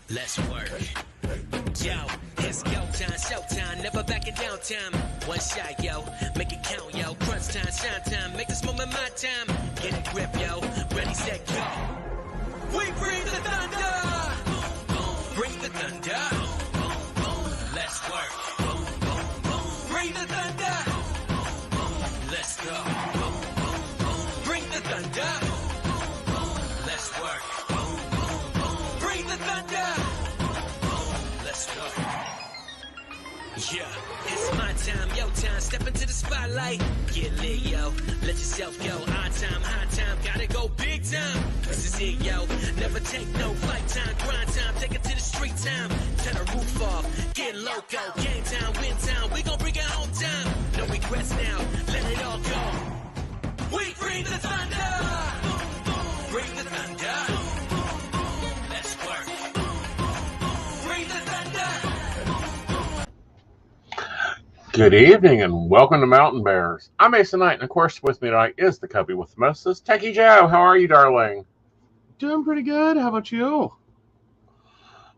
Let's work. Yo, it's go time, showtime, never backing down time. One shot, yo, make it count, yo. Crunch time, shine time, make this moment my time. Get a grip, yo, ready, set, go. We bring the thunder. Bring the thunder. Let's work. Bring the thunder. Let's go. Bring the thunder. Let's work. Bring the thunder. Let's go. Yeah, it's my time, yo time. Step into the spotlight. Get lit, yo. Let yourself go. Our time, high time. Gotta go big time. This is it, yo. Never take no flight time. Grind time. Take it to the street time. Turn the roof off. Get loco. Game time, win time. We gon' bring it home time. No regrets now. Let it all go. We bring the thunder. Bring the thunder. Let's work. Bring the thunder. Good evening and welcome to Mountain Bears. I'm Aeson, and of course with me tonight is the cubby with the mostest, Techy Joe. How are you, darling? Doing pretty good. How about you?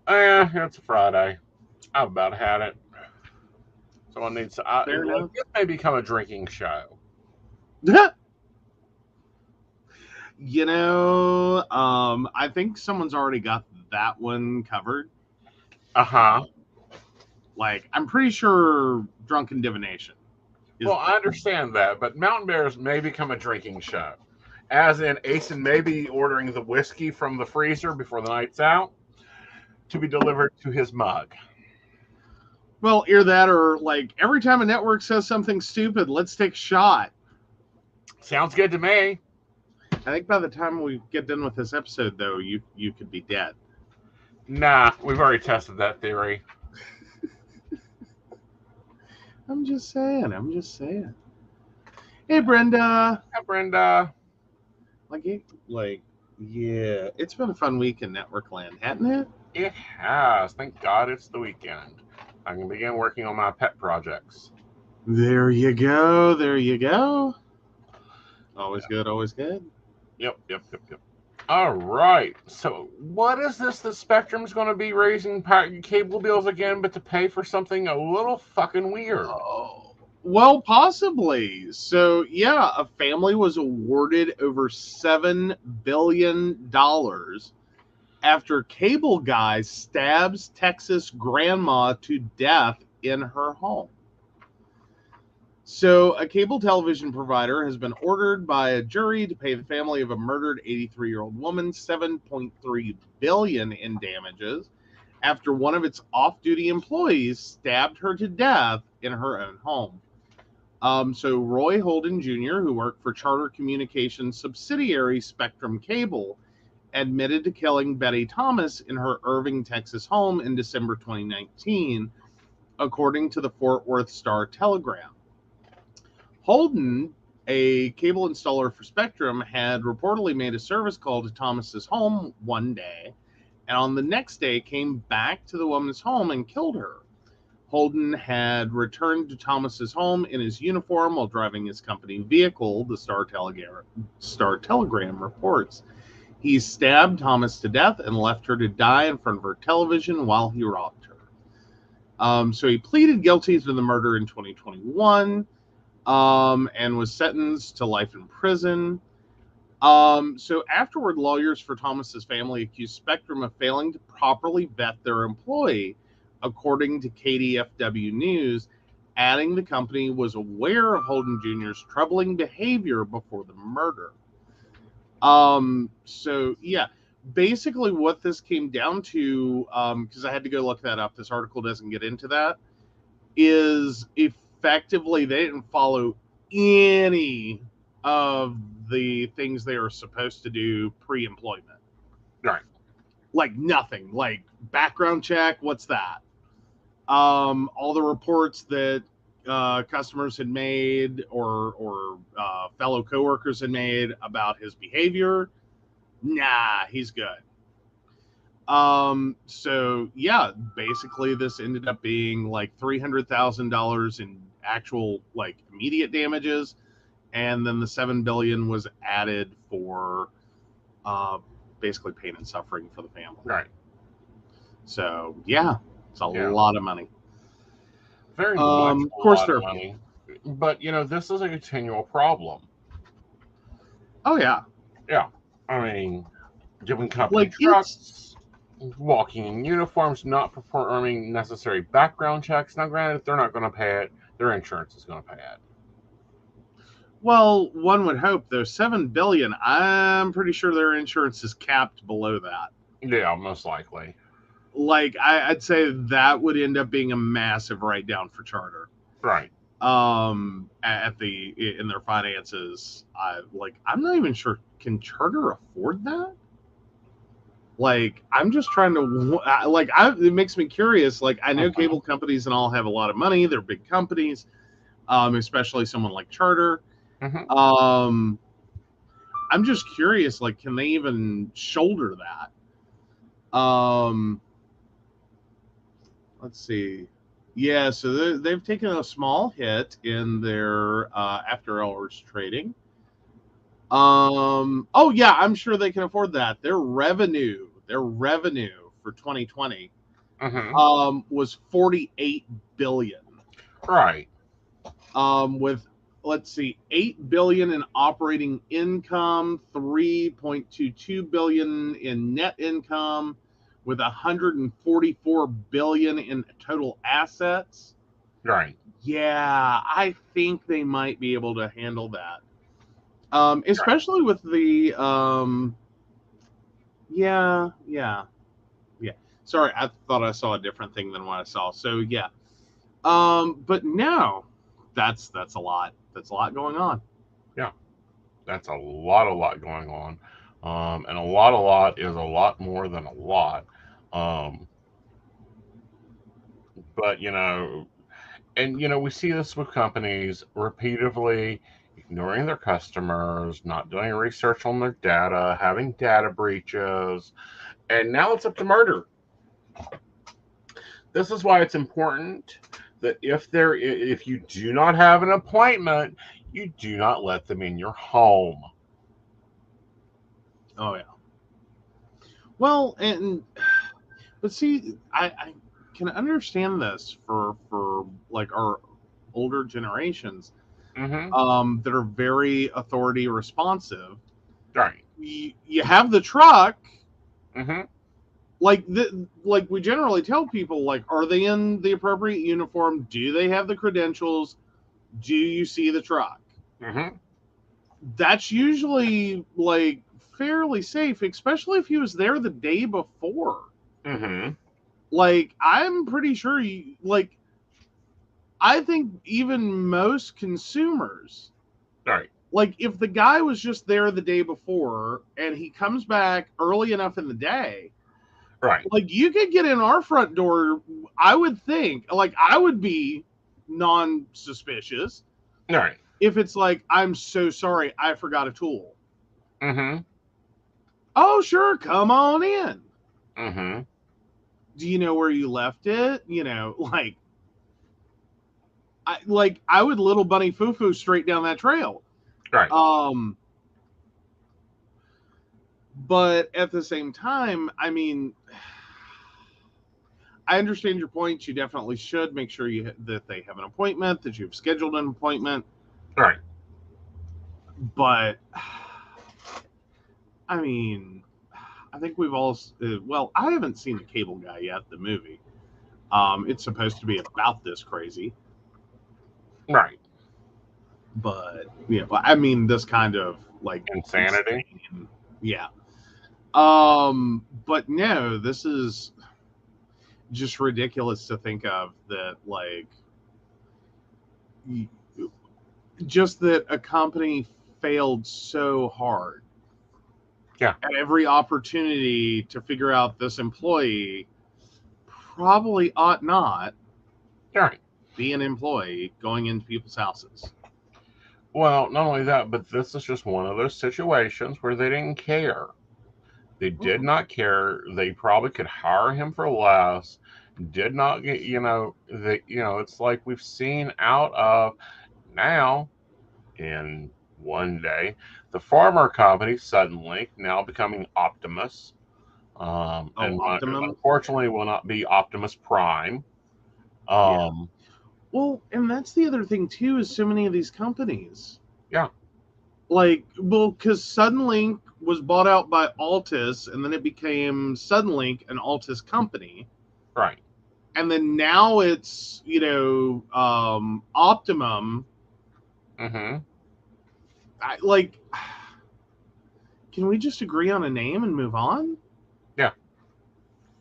It's a Friday. I've about had it. Someone needs to. It may become a drinking show. I think someone's already got that one covered. Like, I'm pretty sure Drunken Divination. Well, I understand that, but Mountain Bears may become a drinking show. As in, Aeson may be ordering the whiskey from the freezer before the night's out to be delivered to his mug. Well, either that or, like, every time a network says something stupid, let's take a shot. Sounds good to me. I think by the time we get done with this episode, though, you could be dead. Nah, we've already tested that theory. I'm just saying. Hey, Brenda. Hi, Brenda. Yeah, it's been a fun week in Network Land, hasn't it? It has. Thank God it's the weekend. I can begin working on my pet projects. There you go. Always good. Yep. All right. So what is this that Spectrum's going to be raising cable bills again, but to pay for something a little fucking weird? Oh, well, possibly. So, yeah, a family was awarded over $7 billion after cable guy stabs Texas grandma to death in her home. So, a cable television provider has been ordered by a jury to pay the family of a murdered 83-year-old woman $7.3 billion in damages after one of its off-duty employees stabbed her to death in her own home. So, Roy Holden Jr., who worked for Charter Communications subsidiary Spectrum Cable, admitted to killing Betty Thomas in her Irving, Texas home in December 2019, according to the Fort Worth Star-Telegram. Holden, a cable installer for Spectrum, had reportedly made a service call to Thomas's home one day, and on the next day came back to the woman's home and killed her. Holden had returned to Thomas's home in his uniform while driving his company vehicle, the Star-Telegram reports. He stabbed Thomas to death and left her to die in front of her television while he robbed her. So he pleaded guilty to the murder in 2021. And was sentenced to life in prison. So afterward, lawyers for Thomas's family accused Spectrum of failing to properly vet their employee, according to KDFW News, adding the company was aware of Holden Jr.'s troubling behavior before the murder. So yeah, basically what this came down to, because I had to go look that up, this article doesn't get into that, is effectively they didn't follow any of the things they were supposed to do pre-employment. Right. Like nothing. Like background check, what's that? All the reports that customers had made or fellow coworkers had made about his behavior, nah, he's good. So yeah, basically this ended up being like $300,000 in actual like immediate damages, and then the $7 billion was added for basically pain and suffering for the family. Right. So yeah, it's a lot of money. Very much Of a course, lot of money. But, this is a continual problem. Oh yeah. Yeah. I mean, giving company Like it's trucks, walking in uniforms, not performing necessary background checks. Now, granted, they're not going to pay it. Their insurance is going to pay it. Well, one would hope though. $7 billion. I'm pretty sure their insurance is capped below that. Yeah, most likely. Like I'd say that would end up being a massive write down for Charter. Right. In their finances. I'm not even sure, can Charter afford that? Like, I'm just trying to it makes me curious. Like, I know cable companies and all have a lot of money, they're big companies, especially someone like Charter. I'm just curious, like, can they even shoulder that? Let's see. Yeah, so they've taken a small hit in their after hours trading. Oh yeah, I'm sure they can afford that. Their revenue for 2020 was 48 billion. Right. With, let's see, 8 billion in operating income, 3.22 billion in net income, with 144 billion in total assets. Right. Yeah, I think they might be able to handle that. Especially with the yeah. Sorry, I thought I saw a different thing than what I saw. So yeah. But no, that's a lot. That's a lot going on. Yeah. That's a lot going on. And a lot is a lot more than a lot. But we see this with companies repeatedly ignoring their customers, not doing research on their data, having data breaches, and now it's up to murder. This is why it's important that if you do not have an appointment, you do not let them in your home. Oh yeah. Well, but see, I can understand this for like our older generations that are very authority responsive. Right. You have the truck. Mm-hmm. Like we generally tell people, like, are they in the appropriate uniform? Do they have the credentials? Do you see the truck? Mm-hmm. That's usually like fairly safe, especially if he was there the day before. Mm-hmm. Like, I'm pretty sure I think even most consumers, Right. like, if the guy was just there the day before and he comes back early enough in the day, right, like, you could get in our front door. I would think, like, I would be non-suspicious. Right. If it's like, I'm so sorry, I forgot a tool. Mm-hmm. Oh, sure, come on in. Mm-hmm. Do you know where you left it? I would little bunny foo-foo straight down that trail. Right. But at the same time, I mean, I understand your point. You definitely should make sure that they have an appointment, that you've scheduled an appointment. Right. But I mean, I think we've all. Well, I haven't seen The Cable Guy yet, the movie. It's supposed to be about this crazy. Right. But I mean, this kind of like insanity. Yeah. But no, this is just ridiculous to think of that, like, just that a company failed so hard. Yeah. At every opportunity to figure out this employee probably ought not be an employee going into people's houses. Well, not only that, but this is just one of those situations where they didn't care. They did not care. They probably could hire him for less. Did not get, it's like we've seen out of now in one day, the pharma company suddenly now becoming Optimus. And Optimum. unfortunately will not be Optimus Prime. Yeah. Well, and that's the other thing too, is so many of these companies. Yeah. Like, well, because Suddenlink was bought out by Altus, and then it became Suddenlink, an Altus company. Right. And then now it's, Optimum. Mm-hmm. Can we just agree on a name and move on? Yeah.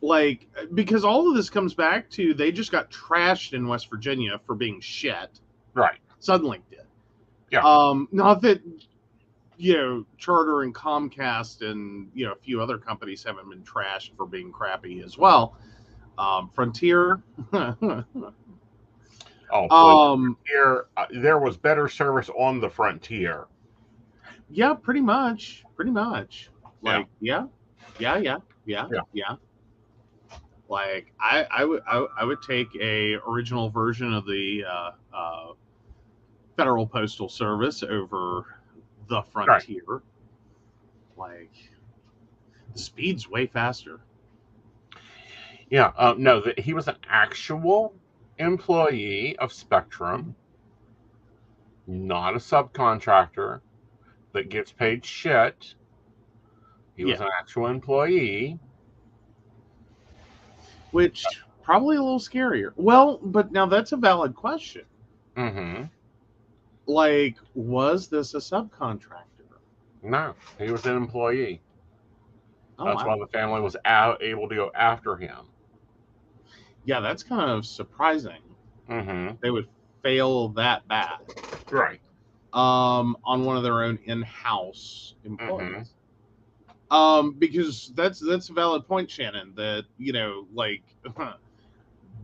Like, because all of this comes back to they just got trashed in West Virginia for being shit. Right. Suddenlink did. Yeah. Not that, Charter and Comcast and, a few other companies haven't been trashed for being crappy as well. Frontier. Frontier, there was better service on the Frontier. Yeah, pretty much. Like, yeah. Like, I would take a original version of the Federal Postal Service over the Frontier. Right. Like, the speed's way faster. Yeah, no, he was an actual employee of Spectrum, not a subcontractor that gets paid shit. He was an actual employee. Which, probably a little scarier. Well, but now that's a valid question. Mm-hmm. Like, was this a subcontractor? No, he was an employee. That's why the family was able to go after him. Yeah, that's kind of surprising. Mm-hmm. They would fail that bad. Right. On one of their own in-house employees. Mm-hmm. Because that's a valid point, Shannon, that,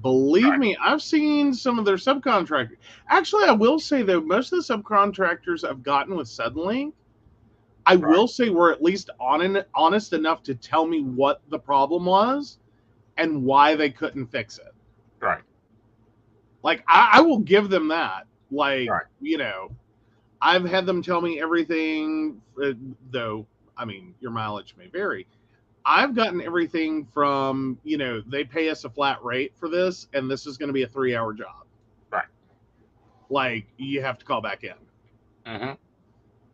believe me, I've seen some of their subcontractors. Actually, I will say, though, most of the subcontractors I've gotten with Suddenlink, I will say were at least honest enough to tell me what the problem was and why they couldn't fix it. Right. Like, I will give them that. Like, I've had them tell me everything, though, I mean, your mileage may vary. I've gotten everything from, they pay us a flat rate for this, and this is going to be a 3-hour job. Right. Like, you have to call back in. Mm-hmm.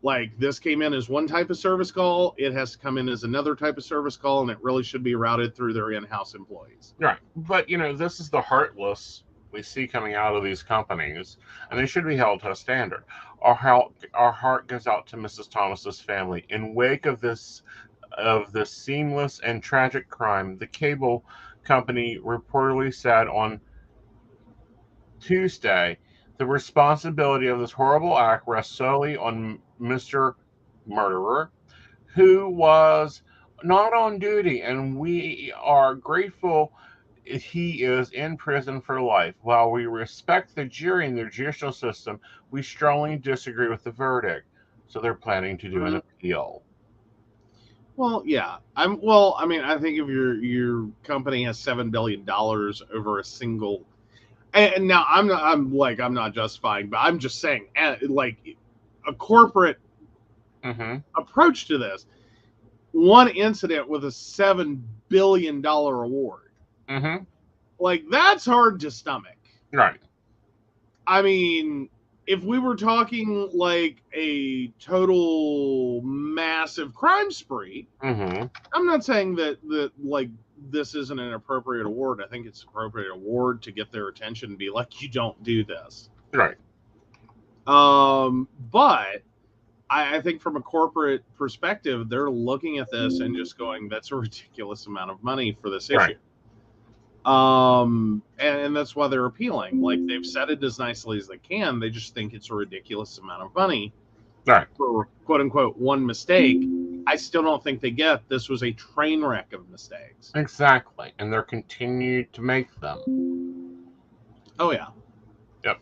Like, this came in as one type of service call. It has to come in as another type of service call, and it really should be routed through their in-house employees. Right. But, this is the heartless we see coming out of these companies, and they should be held to a standard. Our heart goes out to Mrs. Thomas's family. In wake of this seamless and tragic crime, the cable company reportedly said on Tuesday, the responsibility of this horrible act rests solely on Mr. Murderer, who was not on duty, and we are grateful he is in prison for life. While we respect the jury and the judicial system, we strongly disagree with the verdict. So they're planning to do an appeal. Well, yeah. I think if your company has $7 billion over a single, and now I'm not justifying, but I'm just saying, like, a corporate approach to this. One incident with a $7 billion award. Mm-hmm. Like, that's hard to stomach. Right. I mean, if we were talking like a total massive crime spree, I'm not saying that like this isn't an appropriate award. I think it's an appropriate award to get their attention and be like, you don't do this. Right. But I think from a corporate perspective, they're looking at this and just going, that's a ridiculous amount of money for this issue. Right. And that's why they're appealing. Like, they've said it as nicely as they can. They just think it's a ridiculous amount of money for quote unquote one mistake. I still don't think they get this was a train wreck of mistakes. Exactly. And they're continued to make them. Oh yeah. Yep.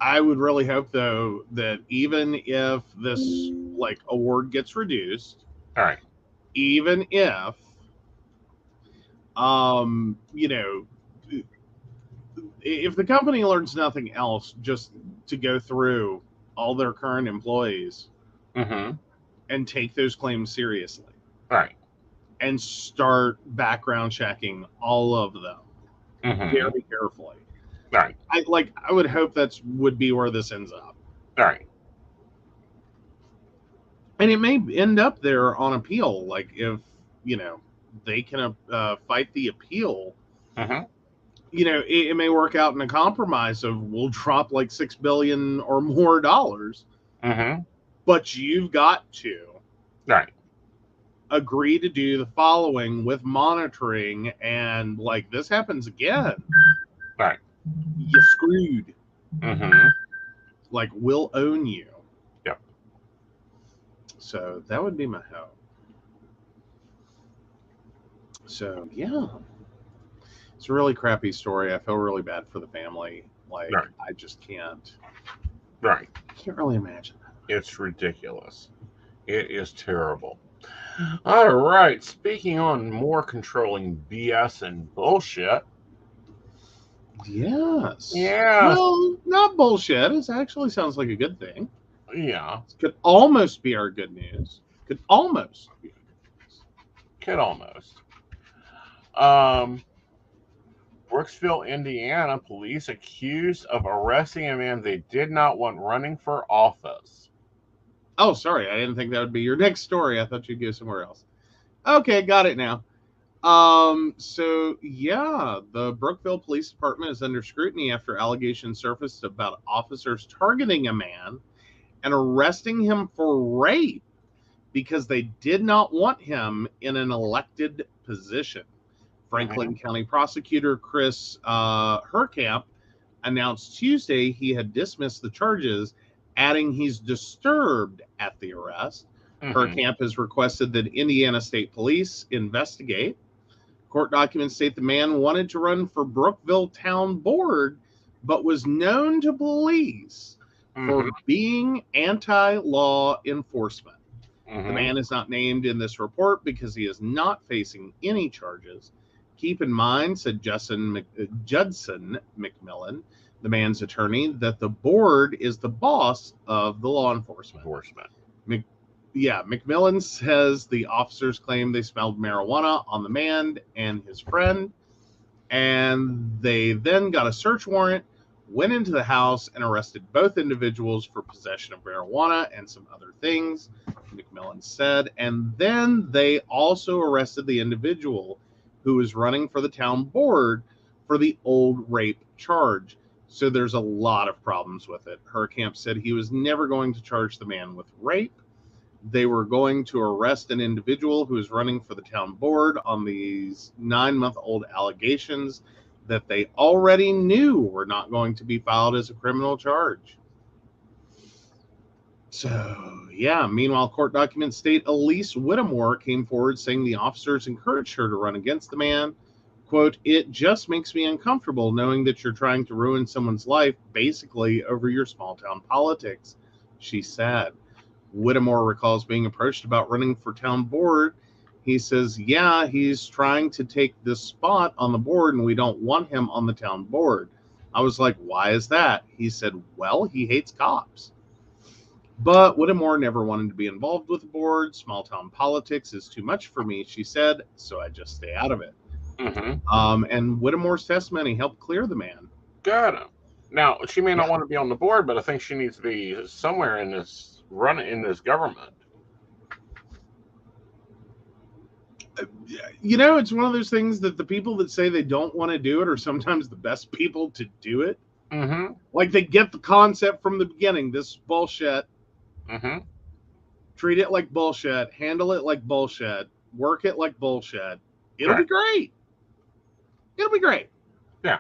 I would really hope, though, that even if this like award gets reduced, all right, even if if the company learns nothing else, just to go through all their current employees and take those claims seriously. Right. and start background checking all of them very carefully. Right. I would hope would be where this ends up. Right. And it may end up there on appeal. Like if, they can fight the appeal, it may work out in a compromise of we'll drop like $6 billion or more dollars. But you've got to agree to do the following with monitoring, and like this happens again, you screwed. Like we'll own you. Yep. So that would be my hope. So yeah, it's a really crappy story. I feel really bad for the family. Like I just can't. Right. Can't really imagine that. It's ridiculous. It is terrible. All right. Speaking on more controlling BS and bullshit. Yes. Yeah. Well, not bullshit. It actually sounds like a good thing. Yeah. It could almost be our good news. Could almost be. Could almost. Brooksville, Indiana, police accused of arresting a man they did not want running for office. Oh, sorry. I didn't think that would be your next story. I thought you'd go somewhere else. Okay, got it now. So yeah, the Brookville Police Department is under scrutiny after allegations surfaced about officers targeting a man and arresting him for rape because they did not want him in an elected position. Franklin County Prosecutor Chris Herkamp announced Tuesday he had dismissed the charges, adding he's disturbed at the arrest. Herkamp has requested that Indiana State Police investigate. Court documents state the man wanted to run for Brookville Town Board, but was known to police for being anti-law enforcement. The man is not named in this report because he is not facing any charges. Keep in mind, said Judson McMillan, the man's attorney, that the board is the boss of the law enforcement. McMillan says the officers claimed they smelled marijuana on the man and his friend, and they then got a search warrant, went into the house, and arrested both individuals for possession of marijuana and some other things, McMillan said. And then they also arrested the individual who was running for the town board for the old rape charge. So there's a lot of problems with it. Herkamp said he was never going to charge the man with rape. They were going to arrest an individual who was running for the town board on these 9-month-old allegations that they already knew were not going to be filed as a criminal charge. So, yeah, meanwhile, court documents state Elise Whittemore came forward saying the officers encouraged her to run against the man. Quote, "It just makes me uncomfortable knowing that you're trying to ruin someone's life basically over your small town politics," she said. Whittemore recalls being approached about running for town board. He says, yeah, he's trying to take this spot on the board and we don't want him on the town board. I was like, why is that? He said, well, he hates cops. But Whittemore never wanted to be involved with the board. Small town politics is too much for me, she said, so I just stay out of it. And Whittemore's testimony helped clear the man. Got him. Now, she may not want to be on the board, but I think she needs to be somewhere in this government. It's one of those things that the people that say they don't want to do it are sometimes the best people to do it. Like they get the concept from the beginning. This is bullshit. Treat it like bullshit. Handle it like bullshit. Work it like bullshit. It'll be great. It'll be great. Yeah.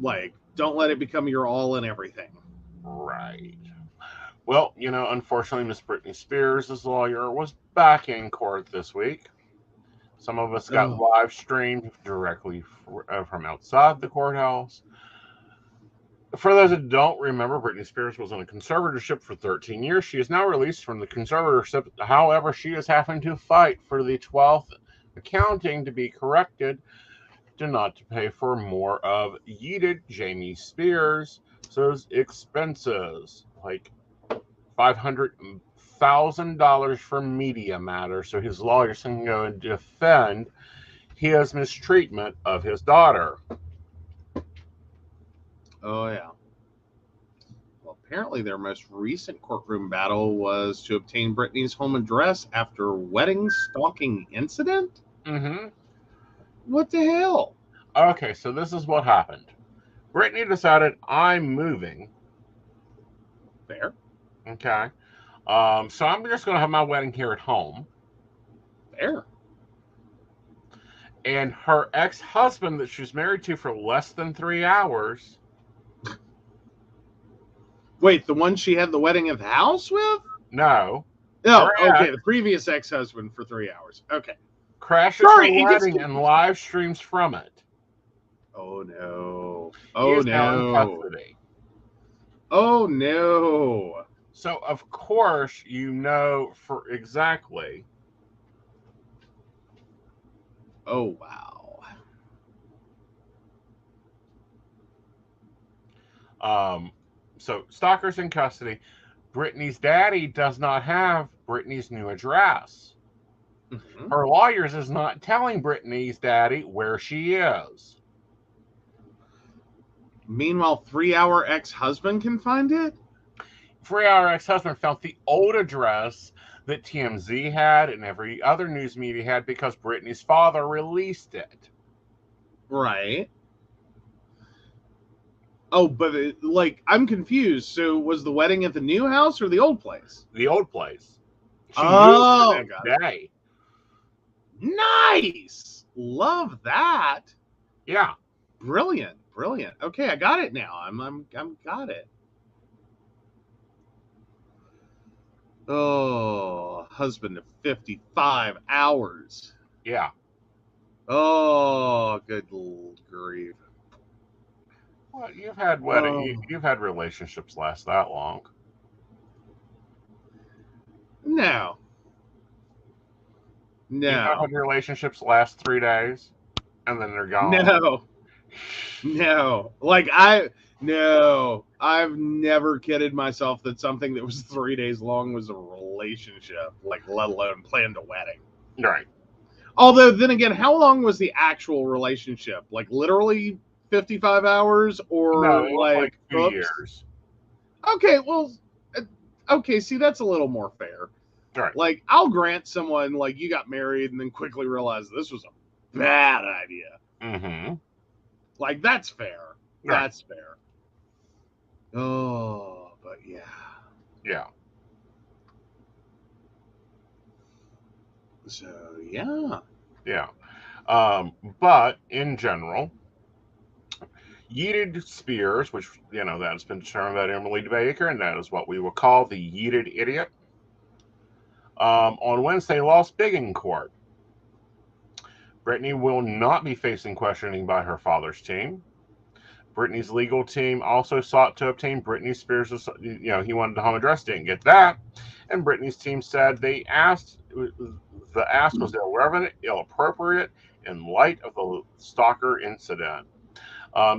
Like, don't let it become your all and everything. Right. Well, unfortunately, Miss Britney Spears' lawyer was back in court this week. Some of us got live streamed directly from outside the courthouse. For those that don't remember, Britney Spears was in a conservatorship for 13 years. She is now released from the conservatorship. However, she is having to fight for the 12th accounting to be corrected to not to pay for more of jaded Jamie Spears' expenses, like $500 $1,000 for media matters so his lawyers can go and defend his mistreatment of his daughter. Oh, yeah. Well, apparently their most recent courtroom battle was to obtain Britney's home address after wedding stalking incident? Mm-hmm. What the hell? Okay, so this is what happened. Britney decided, I'm moving. Fair. Okay. So I'm just going to have my wedding here at home. Fair. And her ex-husband that she was married to for less than 3 hours. Wait, the one she had the wedding at the house with? No. No, Correct. okay, the previous ex-husband for 3 hours. Okay. Crashes Sorry, her it gets wedding and live streams from it. Oh, no. He Oh, is now in no. custody. Oh, no. So, of course, you know for exactly. Oh, wow. So, stalker's in custody. Britney's daddy does not have Britney's new address. Mm-hmm. Her lawyers is not telling Britney's daddy where she is. Meanwhile, 3-hour ex-husband can find it? 3-hour ex-husband found the old address that TMZ had and every other news media had because Britney's father released it. Right. Oh, but I'm confused. So was the wedding at the new house or the old place? The old place. She Oh, moved the next day. Nice. Love that. Yeah. Brilliant. Brilliant. Okay, I got it now. I'm got it. Oh, husband of 55 hours. Yeah. Oh, good grief. Well, you've had you've had relationships last that long. No. You've not had relationships last 3 days and then they're gone. No. I've never kidded myself that something that was 3 days long was a relationship, let alone planned a wedding. Right. Although, then again, how long was the actual relationship? Literally 55 hours or no, it was 2 years. Okay, well, okay, see, that's a little more fair. Right. I'll grant someone, you got married and then quickly realized this was a bad idea. Mm-hmm. That's fair. Right. That's fair. Oh, but yeah. Yeah. So, yeah. Yeah. But in general, yeeted Spears, which, that's been determined by Emily Baker, and that is what we will call the yeeted idiot, on Wednesday lost big in court. Britney will not be facing questioning by her father's team. Britney's legal team also sought to obtain Britney Spears', he wanted the home address, didn't get that. And Britney's team said the ask was irrelevant, inappropriate in light of the stalker incident.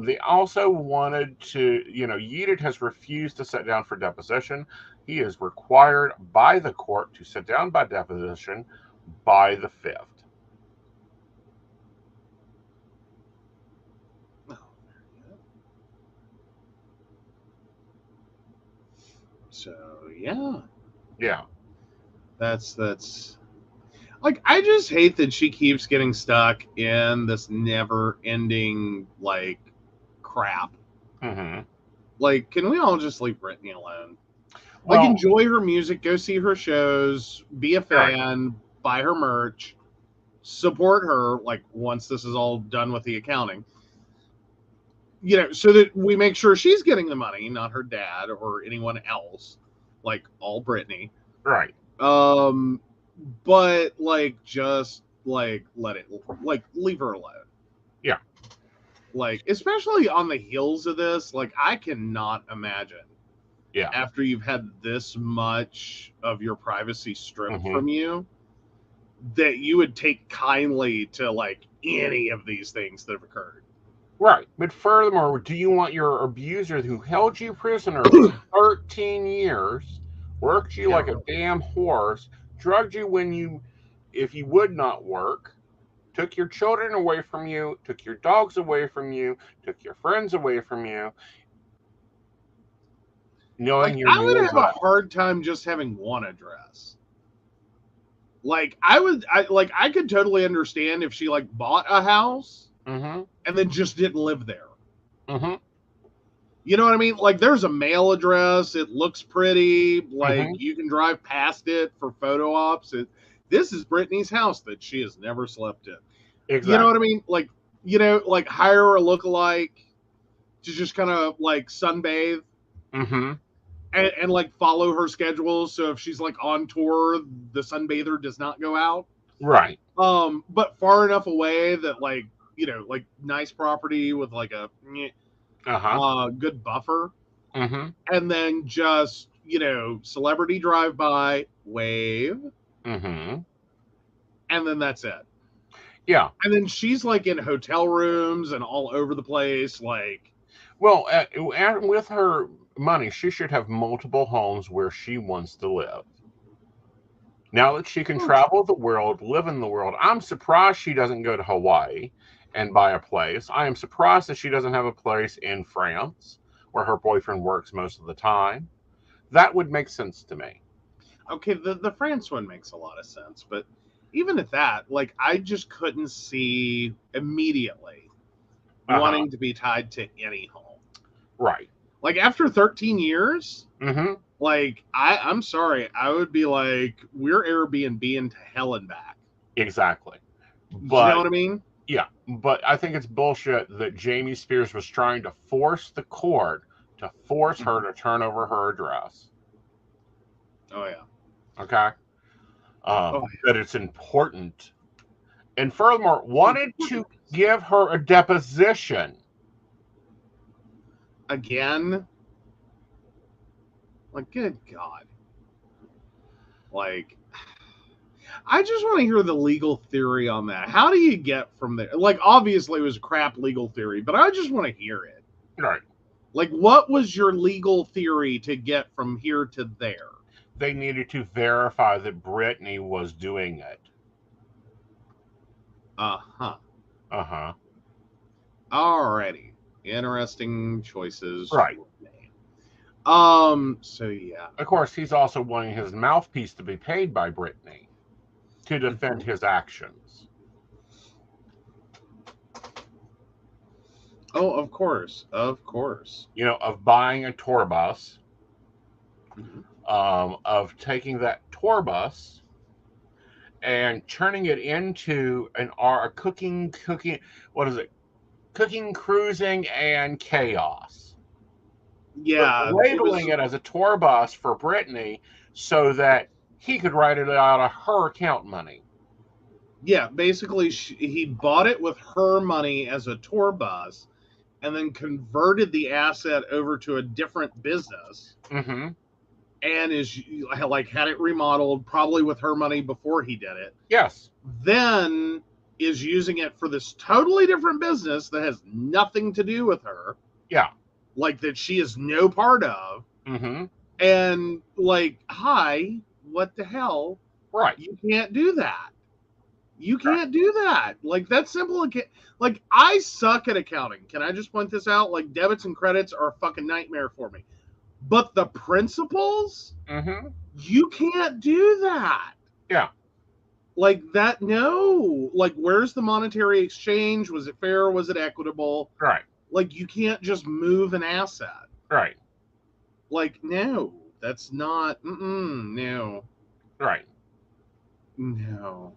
They also wanted to, Yeated has refused to sit down for deposition. He is required by the court to sit down by deposition by the 5th. So, yeah. Yeah. That's I just hate that she keeps getting stuck in this never-ending, crap. Mm-hmm. Can we all just leave Britney alone? Well, enjoy her music, go see her shows, be a fan, buy her merch, support her, once this is all done with the accounting. So that we make sure she's getting the money, not her dad or anyone else. All Britney. Right. But just let it leave her alone. Yeah. Especially on the heels of this, I cannot imagine. Yeah. After you've had this much of your privacy stripped from you, that you would take kindly to any of these things that have occurred. Right. But furthermore, do you want your abuser who held you prisoner for 13 years worked you like a damn horse, drugged you if you would not work, took your children away from you, took your dogs away from you, took your friends away from you, knowing Like, your I would meals have a up. hard time just having one address. Like, I could totally understand if she like bought a house Mm-hmm. and then just didn't live there. Mm-hmm. You know what I mean? Like, there's a mail address. It looks pretty. Like, Mm-hmm. you can drive past it for photo ops. This is Brittany's house that she has never slept in. Exactly. You know what I mean? Like, like hire a lookalike to just kind of like sunbathe. Mm-hmm. And like follow her schedule. So if she's like on tour, the sunbather does not go out. Right. But far enough away that like, like nice property with like a good buffer. Mm-hmm. And then just, celebrity drive by, wave. Mm-hmm. And then that's it. Yeah. And then she's like in hotel rooms and all over the place. Like, well, with her money, she should have multiple homes where she wants to live. Now that she can travel the world, live in the world, I'm surprised she doesn't go to Hawaii and buy a place. I am surprised that she doesn't have a place in France where her boyfriend works most of the time. That would make sense to me. Okay, the France one makes a lot of sense, but even at that, like, I just couldn't see immediately wanting to be tied to any home. Right. Like, after 13 years, mm-hmm. like, I'm sorry, I would be like, we're Airbnb to hell and back. Exactly. But, you know what I mean? Yeah, but I think it's bullshit that Jamie Spears was trying to force the court to force her to turn over her address. Oh, yeah. Okay? That it's important. And furthermore, wanted to give her a deposition. Again? Like, good God. Like, I just want to hear the legal theory on that. How do you get from there? Like, obviously it was a crap legal theory, but I just want to hear it. Right. Like, what was your legal theory to get from here to there? They needed to verify that Brittany was doing it. Uh-huh. Uh-huh. Alrighty. Interesting choices. Right. So yeah. Of course, he's also wanting his mouthpiece to be paid by Brittany to defend his actions. Oh, of course. Of course. Of buying a tour bus, of taking that tour bus and turning it into a cooking, what is it? Cooking, cruising, and chaos. Yeah. Labeling it as a tour bus for Brittany so that he could write it out of her account money. Yeah, basically he bought it with her money as a tour bus and then converted the asset over to a different business. Mm-hmm. And is like had it remodeled probably with her money before he did it. Yes. Then is using it for this totally different business that has nothing to do with her. Yeah. Like, that she is no part of. Mm-hmm. And like, hi, what the hell? Right. You can't do that. You can't do that. Like, that's simple. Like, I suck at accounting. Can I just point this out? Like, debits and credits are a fucking nightmare for me. But the principles, you can't do that. Yeah. Like, that, no. Like, where's the monetary exchange? Was it fair? Was it equitable? Right. Like, you can't just move an asset. Right. Like, no. That's not, no. Right. No.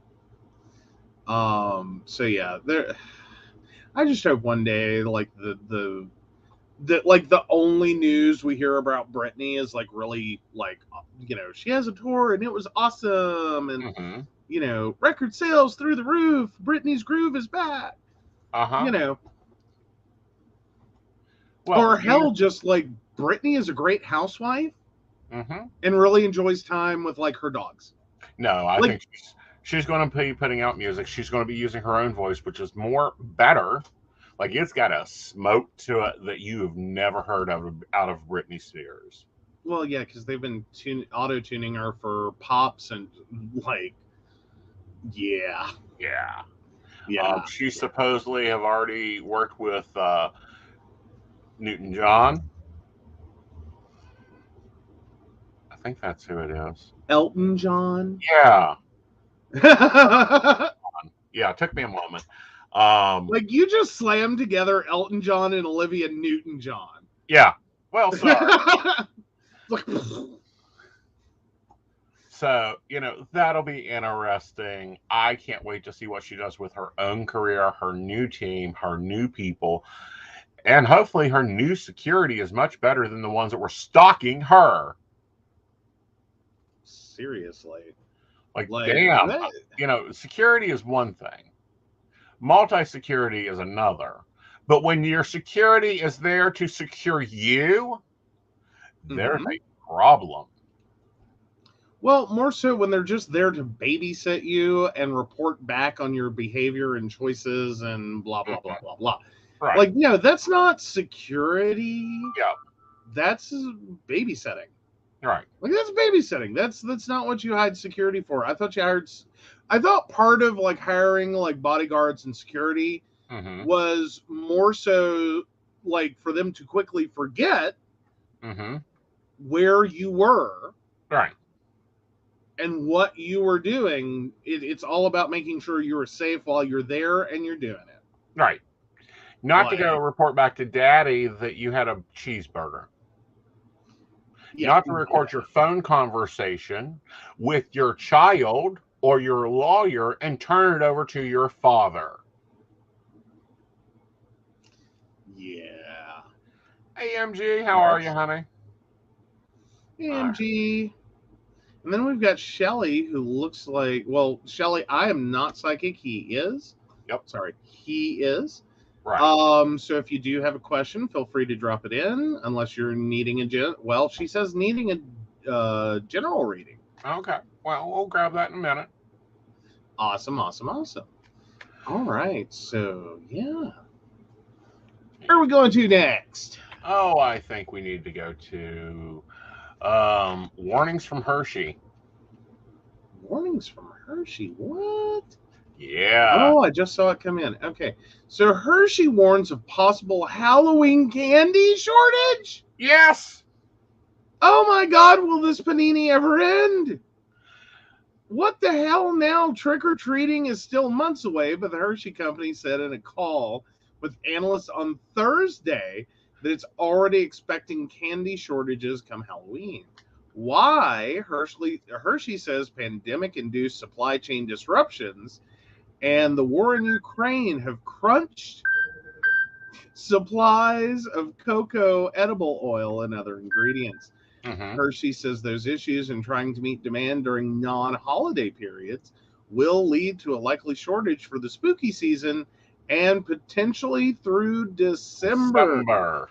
So yeah, I just hope one day, like, the only news we hear about Brittany is like really like, she has a tour and it was awesome, and record sales through the roof. Brittany's groove is back. Well, or hell, just like Brittany is a great housewife and really enjoys time with like her dogs. No, I think she's going to be putting out music. She's going to be using her own voice, which is better. Like, it's got a smoke to it that you have never heard out of Britney Spears. Well, yeah, because they've been auto-tuning her for pops and like, yeah, Yeah. yeah. She supposedly have already worked with Newton John. I think that's who it is. Elton John. Yeah. Like Yeah, it took me a moment. you just slammed together Elton John and Olivia Newton-John. Yeah. Well, sorry. Like, So, that'll be interesting. I can't wait to see what she does with her own career, her new team, her new people, and hopefully her new security is much better than the ones that were stalking her. seriously. Like, Like damn. that, Security is one thing. Multi-security is another. But when your security is there to secure you, there's a problem. well, more so when they're just there to babysit you and report back on your behavior and choices and blah blah blah blah blah. Right. Like, that's not security. Yeah. That's babysitting. Right. Like, that's babysitting. That's not what you hired security for. I thought part of like hiring like bodyguards and security Mm-hmm. was more so like for them to quickly forget Mm-hmm. where you were Right. and what you were doing. It's all about making sure you were safe while you're there and you're doing it. Right. Not to Like, go report back to daddy that you had a cheeseburger. yeah, Not to record your phone conversation with your child or your lawyer and turn it over to your father. yeah. Hey, MG, how are you, honey? AMG. And then we've got Shelly, who looks like, well, Shelly, I am not psychic. He is. Yep. Sorry, he is. Right. So if you do have a question, feel free to drop it in, unless you're needing she says needing a general reading. Okay. Well, we'll grab that in a minute. Awesome. All right. So, yeah. Where are we going to next? Oh, I think we need to go to warnings from Hershey. Warnings from Hershey. What? Yeah. Oh, I just saw it come in. Okay. So Hershey warns of possible Halloween candy shortage? Yes. Oh my God, will this panini ever end? What the hell now? Trick-or-treating is still months away, but the Hershey Company said in a call with analysts on Thursday that it's already expecting candy shortages come Halloween. Why? Hershey says pandemic-induced supply chain disruptions and the war in Ukraine have crunched supplies of cocoa, edible oil, and other ingredients. Mm-hmm. Hershey says those issues in trying to meet demand during non-holiday periods will lead to a likely shortage for the spooky season and potentially through December.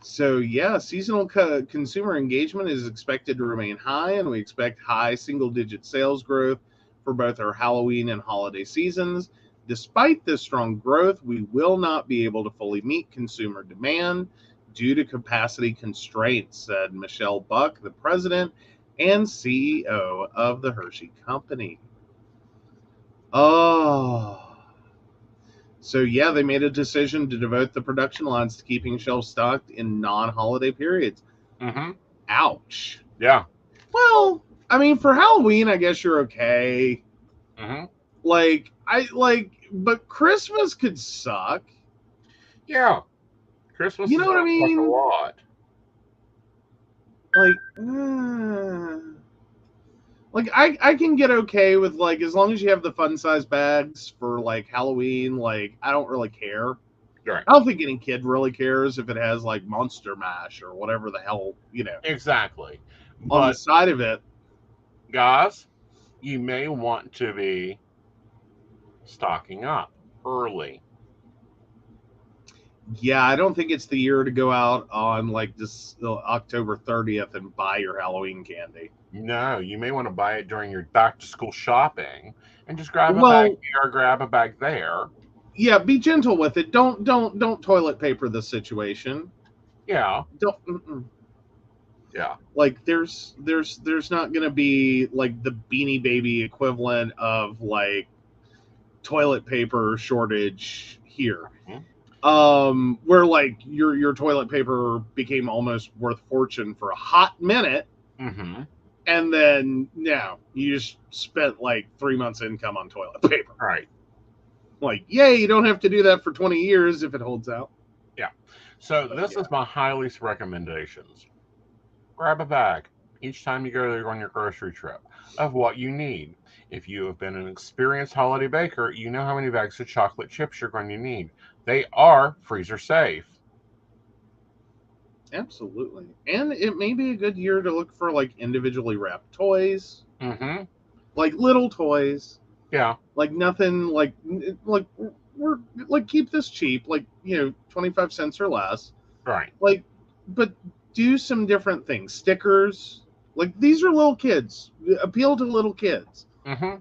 So, yeah, seasonal consumer engagement is expected to remain high, and we expect high single-digit sales growth for both our Halloween and holiday seasons. Despite this strong growth, we will not be able to fully meet consumer demand due to capacity constraints, said Michelle Buck, the president and CEO of the Hershey Company. Oh. So, yeah, they made a decision to devote the production lines to keeping shelves stocked in non-holiday periods. Mm-hmm. Ouch. Yeah. Well, I mean, for Halloween, I guess you're okay. Mm-hmm. But Christmas could suck. Yeah. Christmas You know what I mean? A lot. I can get okay with, like, as long as you have the fun size bags for, like, Halloween, like, I don't really care. Right. I don't think any kid really cares if it has, like, Monster Mash or whatever the hell, Exactly. on the side of it. Guys, you may want to be stocking up early. Yeah, I don't think it's the year to go out on, like, this October 30th and buy your Halloween candy. No, you may want to buy it during your back-to-school shopping and just grab a bag here or grab a bag there. Yeah, be gentle with it. Don't toilet paper the situation. Yeah. Don't. Yeah. Like there's not going to be like the Beanie Baby equivalent of like toilet paper shortage here. Where like your toilet paper became almost worth fortune for a hot minute. Mm-hmm. And then now you just spent like 3 months income on toilet paper. Right. Like, yay, you don't have to do that for 20 years if it holds out. Yeah. So this is my highest recommendations. Grab a bag each time you go on your grocery trip of what you need. If you have been an experienced holiday baker, you know how many bags of chocolate chips you're going to need. They are freezer safe. Absolutely. And it may be a good year to look for like individually wrapped toys. Mm-hmm. Like little toys. Yeah. Like nothing like we're like keep this cheap, like 25 cents or less. Right. Like, but do some different things. Stickers. Like these are little kids. Appeal to little kids. Mm-hmm.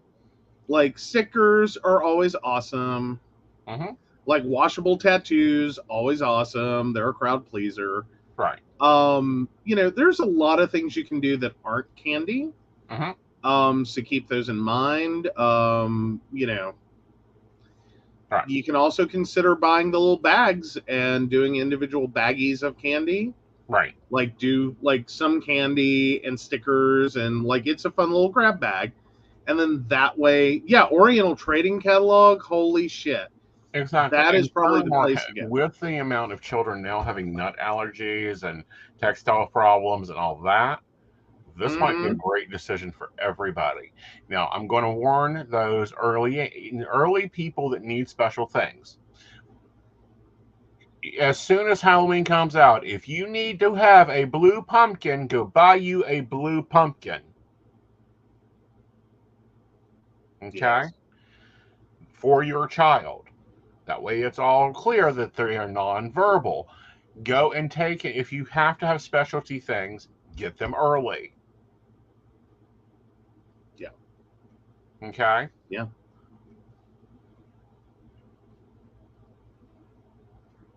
Like stickers are always awesome. Mm-hmm. Like washable tattoos, always awesome. They're a crowd pleaser. Right. There's a lot of things you can do that aren't candy. Mm-hmm. So keep those in mind. Right. You can also consider buying the little bags and doing individual baggies of candy. Right. Like do like some candy and stickers and like it's a fun little grab bag. And then that way, Oriental Trading Catalog, holy shit. Exactly. That is probably the furthermore, place to get. with the amount of children now having nut allergies and textile problems and all that, this might be a great decision for everybody. Now, I'm going to warn those early people that need special things. As soon as Halloween comes out, if you need to have a blue pumpkin, go buy you a blue pumpkin. Okay? Yes. For your child. That way it's all clear that they are nonverbal. Go and take it. If you have to have specialty things, get them early. Yeah. Okay? Yeah.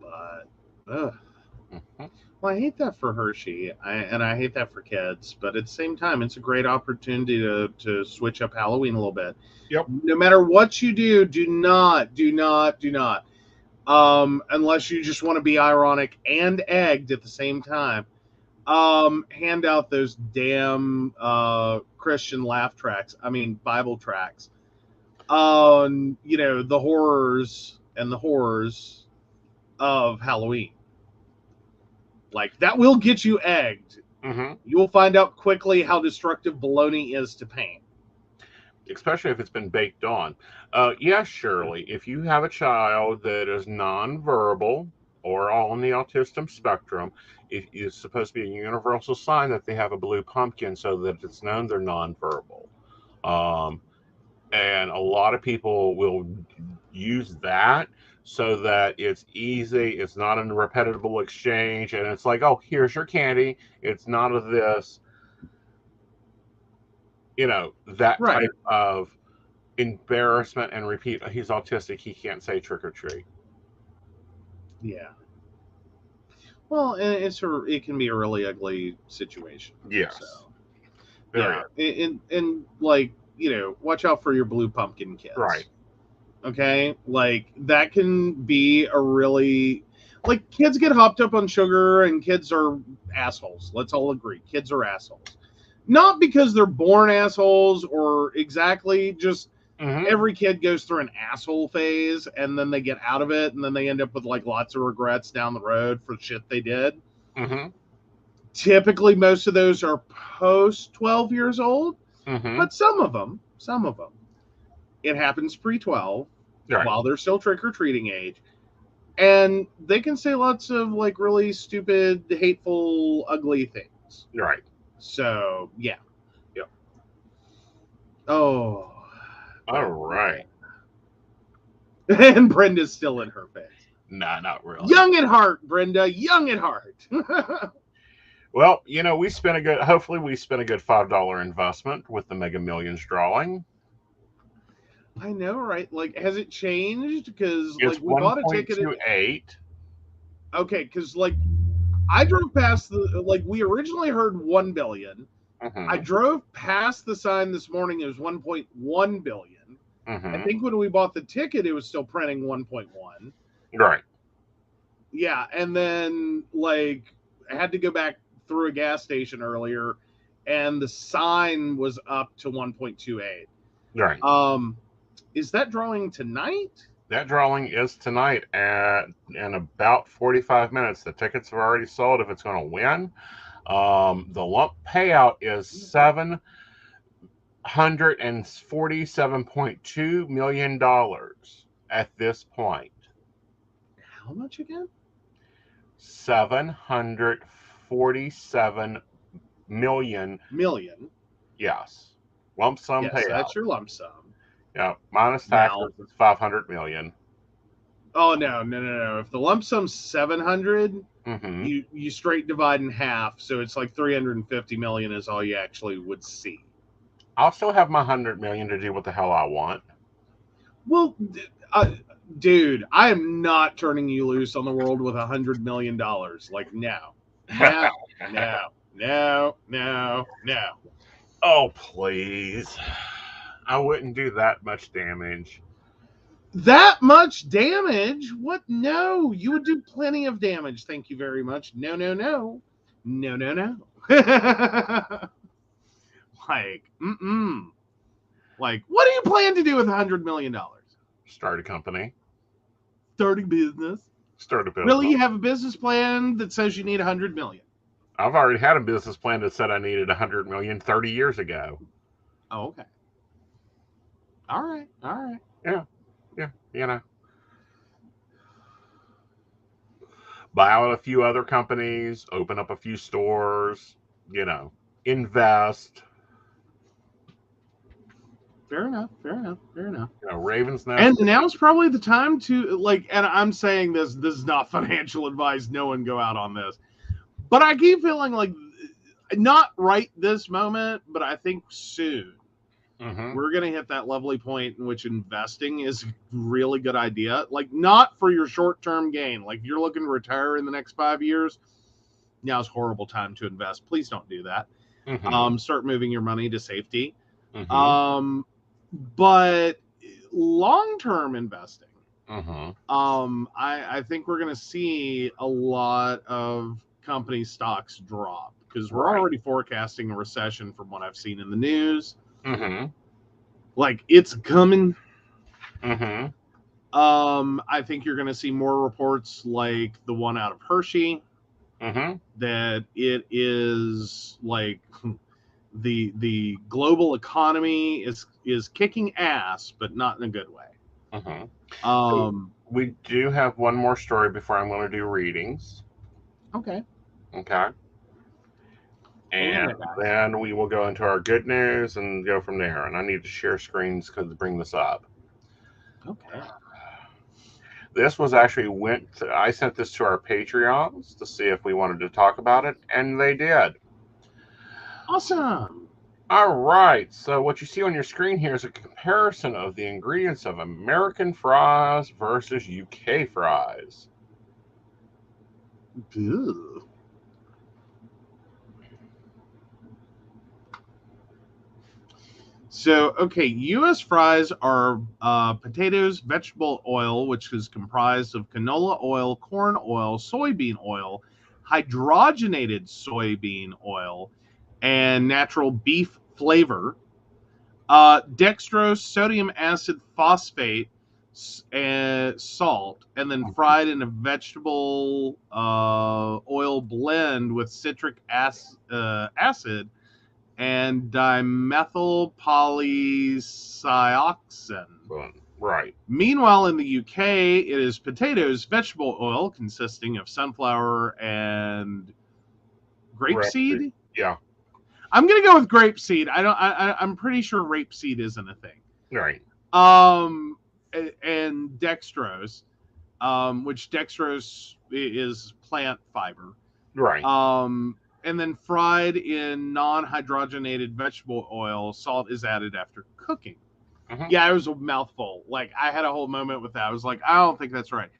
But, Mm-hmm. Well, I hate that for Hershey, and I hate that for kids. But at the same time, it's a great opportunity to switch up Halloween a little bit. Yep. No matter what you do, do not, unless you just want to be ironic and egged at the same time, hand out those damn Christian laugh tracks. I mean, Bible tracks. The horrors and the horrors of Halloween. Like, that will get you egged. Mm-hmm. You will find out quickly how destructive baloney is to paint. Especially if it's been baked on. Yes, Shirley, if you have a child that is nonverbal or on the autism spectrum, it's supposed to be a universal sign that they have a blue pumpkin so that it's known they're nonverbal. And a lot of people will use that so that it's easy, it's not a repetitive exchange, and it's like, oh, here's your candy. It's not of this, that Right. type of embarrassment and repeat. He's autistic, he can't say trick or treat. Yeah. Well, it can be a really ugly situation. Yes. So, and like, watch out for your blue pumpkin kids. Right. Okay? Like, that can be a really... Like, kids get hopped up on sugar, and kids are assholes. Let's all agree. Kids are assholes. Not because they're born assholes or exactly, just every kid goes through an asshole phase, and then they get out of it, and then they end up with, like, lots of regrets down the road for shit they did. Mm-hmm. Typically, most of those are post 12 years old, but some of them, it happens pre-12, while they're still trick-or-treating age, and they can say lots of, like, really stupid, hateful, ugly things. Right. So, yeah. Yep. Oh. All right. And Brenda's still in her face. Nah, not really. Young at heart, Brenda. Young at heart. Well, hopefully we spent a good $5 investment with the Mega Millions drawing. I know, right? Like, has it changed? Because, It's like, we bought a ticket. 1.28. Okay, because, like, I drove past we originally heard 1 billion. I drove past the sign this morning. It was 1.1 billion. I think when we bought the ticket, it was still printing 1.1. Right. Yeah, and then I had to go back through a gas station earlier, and the sign was up to 1.28. Right. Is that drawing tonight? That drawing is tonight in about 45 minutes. The tickets have already sold if it's going to win. The lump payout is $747.2 million at this point. How much again? 747 million. Yes. Lump sum payout. That's your lump sum. Yeah, minus taxes is 500 million. Oh no. If the lump sum's 700, you straight divide in half, so it's like 350 million is all you actually would see. I'll still have my 100 million to do what the hell I want. Well, dude, I am not turning you loose on the world with $100 million. Like, no. Oh, please. I wouldn't do that much damage. That much damage? What? No, you would do plenty of damage. Thank you very much. No. Like, what do you plan to do with $100 million? Start a company. Starting business. Start a business. Really, you have a business plan that says you need $100 million? I've already had a business plan that said I needed $100 million 30 years ago. Oh, okay. All right. Yeah, you know. Buy out a few other companies, open up a few stores, invest. Fair enough. Raven's Nest. And now's probably the time to and I'm saying this is not financial advice. No one go out on this. But I keep feeling like not right this moment, but I think soon we're going to hit that lovely point in which investing is a really good idea. Like, not for your short-term gain. Like, you're looking to retire in the next 5 years, now's a horrible time to invest. Please don't do that. Start moving your money to safety. But long-term investing, I think we're going to see a lot of company stocks drop because we're already forecasting a recession from what I've seen in the news. Like, it's coming. I think you're going to see more reports like the one out of Hershey that it is like the global economy is kicking ass, but not in a good way. So we do have one more story before I'm going to do readings. Okay. And then we will go into our good news and go from there. And I need to share screens to bring this up. Okay. This was actually I sent this to our Patreons to see if we wanted to talk about it, and they did. Awesome. All right. So what you see on your screen here is a comparison of the ingredients of American fries versus UK fries. Ew. So, okay, U.S. fries are potatoes, vegetable oil, which is comprised of canola oil, corn oil, soybean oil, hydrogenated soybean oil, and natural beef flavor, dextrose, sodium acid phosphate, and salt, and then fried in a vegetable oil blend with citric acid and dimethyl polysioxane. Right. Meanwhile, in the UK, it is potatoes, vegetable oil consisting of sunflower and grapeseed. Yeah. I'm gonna go with grapeseed. I'm pretty sure rapeseed isn't a thing. Right. And dextrose, which dextrose is plant fiber. Right. And then fried in non-hydrogenated vegetable oil. Salt is added after cooking. Yeah, it was a mouthful. Like, I had a whole moment with that. I was like, I don't think that's right.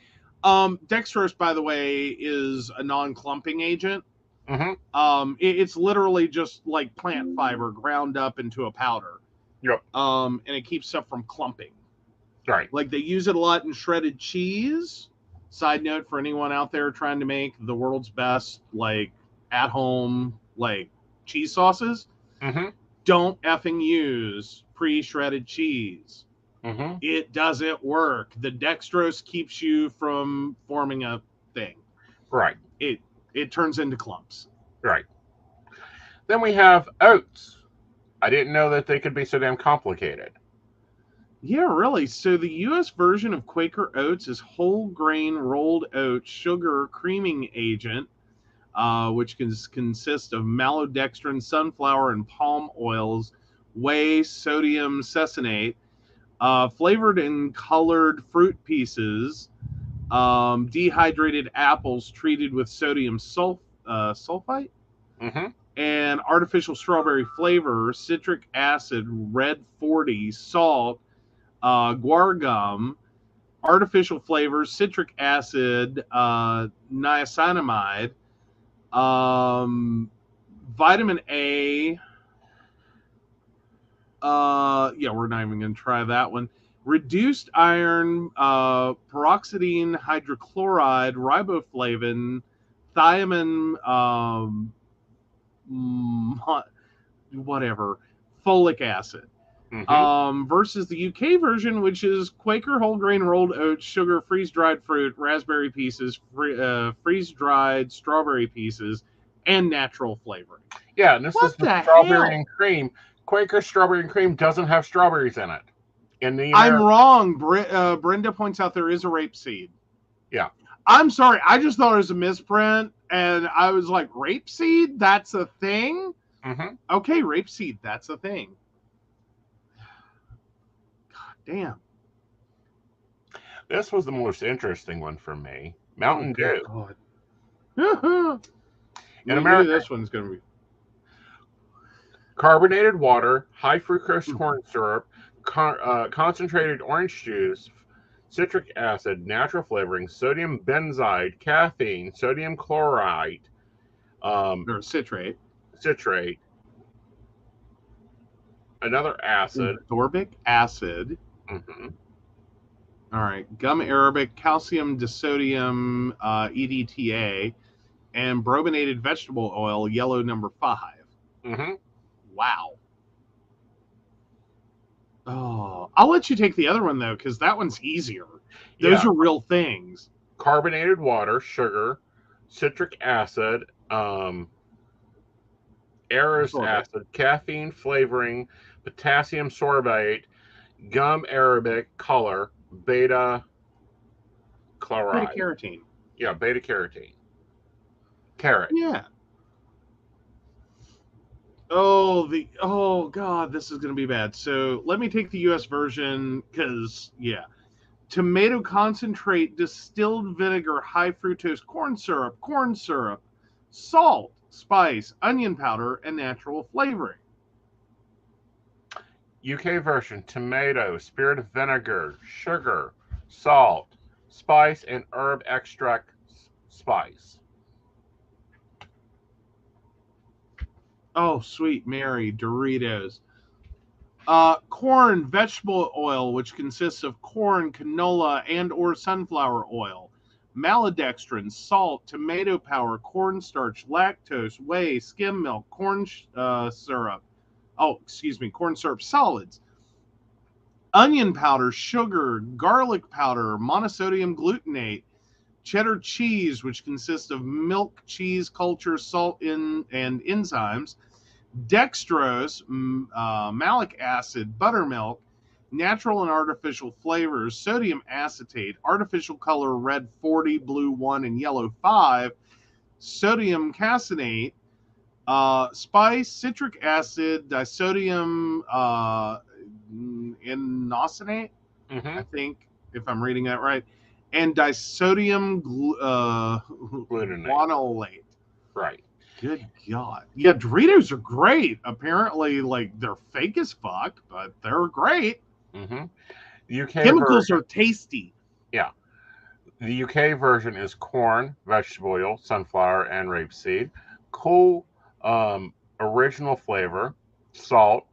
Dextrose, by the way, is a non-clumping agent. Mm-hmm. It's literally just like plant fiber ground up into a powder. Yep. And it keeps stuff from clumping. Right. Like they use it a lot in shredded cheese. Side note for anyone out there trying to make the world's best, like at home, like cheese sauces, Mm-hmm. don't effing use pre-shredded cheese. Mm-hmm. It doesn't work. The dextrose keeps you from forming a thing. Right. It turns into clumps. Right. Then we have oats. I didn't know that they could be so damn complicated. Yeah, really. So the U.S. version of Quaker Oats is whole grain rolled oat sugar creaming agent, which consists of maltodextrin, sunflower, and palm oils, whey, sodium cessanate, flavored and colored fruit pieces, dehydrated apples treated with sodium sulfite, Mm-hmm. and artificial strawberry flavor, citric acid, red 40, salt, guar gum, artificial flavors, citric acid, niacinamide, vitamin A. We're not even going to try that one. Reduced iron, peroxidine hydrochloride, riboflavin, thiamine, whatever, folic acid. Mm-hmm. Versus the UK version, which is Quaker whole grain rolled oats, sugar, freeze-dried fruit, raspberry pieces, freeze-dried strawberry pieces, and natural flavoring. Yeah, and this What is the the strawberry hell? and cream. Quaker strawberry and cream doesn't have strawberries in it. In the I'm American, wrong. Brenda points out there is a rapeseed. Yeah. I'm sorry. I just thought it was a misprint, and I was like, rapeseed? That's a thing? Mm-hmm. Okay, rapeseed. That's a thing. God damn. This was the most interesting one for me. Mountain Dew. God. In Maybe America, this one's going to be. carbonated water, high fructose corn syrup, concentrated orange juice, citric acid, natural flavoring, sodium benzoate, caffeine, sodium chloride, Or citrate. another acid. Ascorbic acid. Mm-hmm. All right. Gum arabic, calcium disodium, EDTA, and brominated vegetable oil, yellow number 5. Mm-hmm. Wow. Oh, I'll let you take the other one, though, because that one's easier. Those are real things. Carbonated water, sugar, citric acid, Eris acid, caffeine flavoring, potassium sorbate, gum arabic, color, beta chloride. Beta carotene. Yeah, beta carotene. Carrot. Yeah. Oh God, this is going to be bad. So let me take the U.S. version because, yeah. Tomato concentrate, distilled vinegar, high fructose corn syrup, salt, spice, onion powder, and natural flavoring. UK version, tomato, spirit of vinegar, sugar, salt, spice, and herb extract spice. Oh, sweet Mary, Doritos. Corn vegetable oil, which consists of corn, canola, and or sunflower oil, maltodextrin, salt, tomato powder, cornstarch, lactose, whey, skim milk, corn syrup. Corn syrup solids, onion powder, sugar, garlic powder, monosodium glutamate, cheddar cheese, which consists of milk, cheese, culture, salt, and enzymes, dextrose, malic acid, buttermilk, natural and artificial flavors, sodium acetate, artificial color red 40, blue 1, and yellow 5, sodium caseinate, spice, citric acid, disodium inosinate, I think, if I'm reading that right, and disodium guanylate. Right. Good God. Yeah, Doritos are great. Apparently, like, they're fake as fuck, but they're great. Mm-hmm. UK Chemicals version, are tasty. Yeah. The UK version is corn, vegetable oil, sunflower, and rapeseed. Cool original flavor, salt,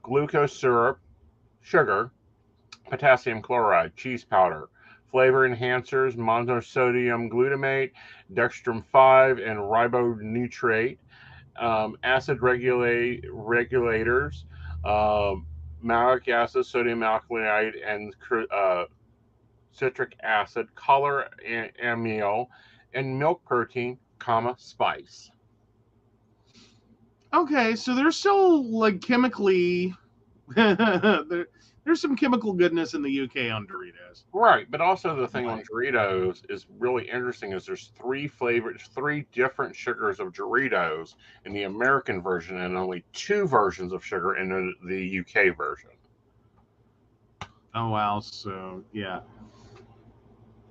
glucose syrup, sugar, potassium chloride, cheese powder, flavor enhancers, monosodium glutamate, dextrin 5, and ribonucleate, acid regulators, malic acid, sodium alkali, and citric acid, color amyl, and milk protein, spice. Okay, so there's still like chemically there's some chemical goodness in the UK on Doritos. Right, but also the thing on Doritos is really interesting is there's three different sugars of Doritos in the American version and only two versions of sugar in the UK version. Oh wow, so yeah.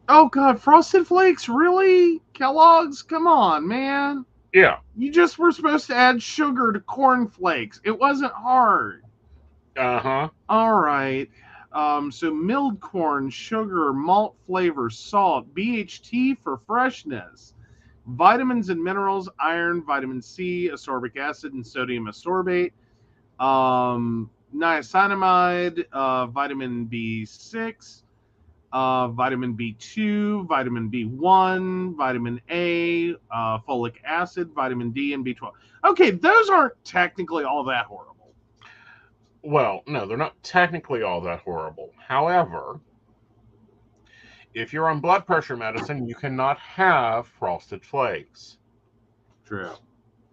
Oh god, Frosted Flakes, really? Kellogg's? Come on, man. Yeah. You just were supposed to add sugar to Corn Flakes. It wasn't hard. Uh-huh. All right. So milled corn, sugar, malt flavor, salt, BHT for freshness, vitamins and minerals, iron, vitamin C, ascorbic acid, and sodium ascorbate, niacinamide, vitamin B6, vitamin B2, vitamin B1, vitamin A, folic acid, vitamin D, and B12. Okay, those aren't technically all that horrible. Well, no, they're not technically all that horrible. However, if you're on blood pressure medicine, you cannot have Frosted Flakes. True.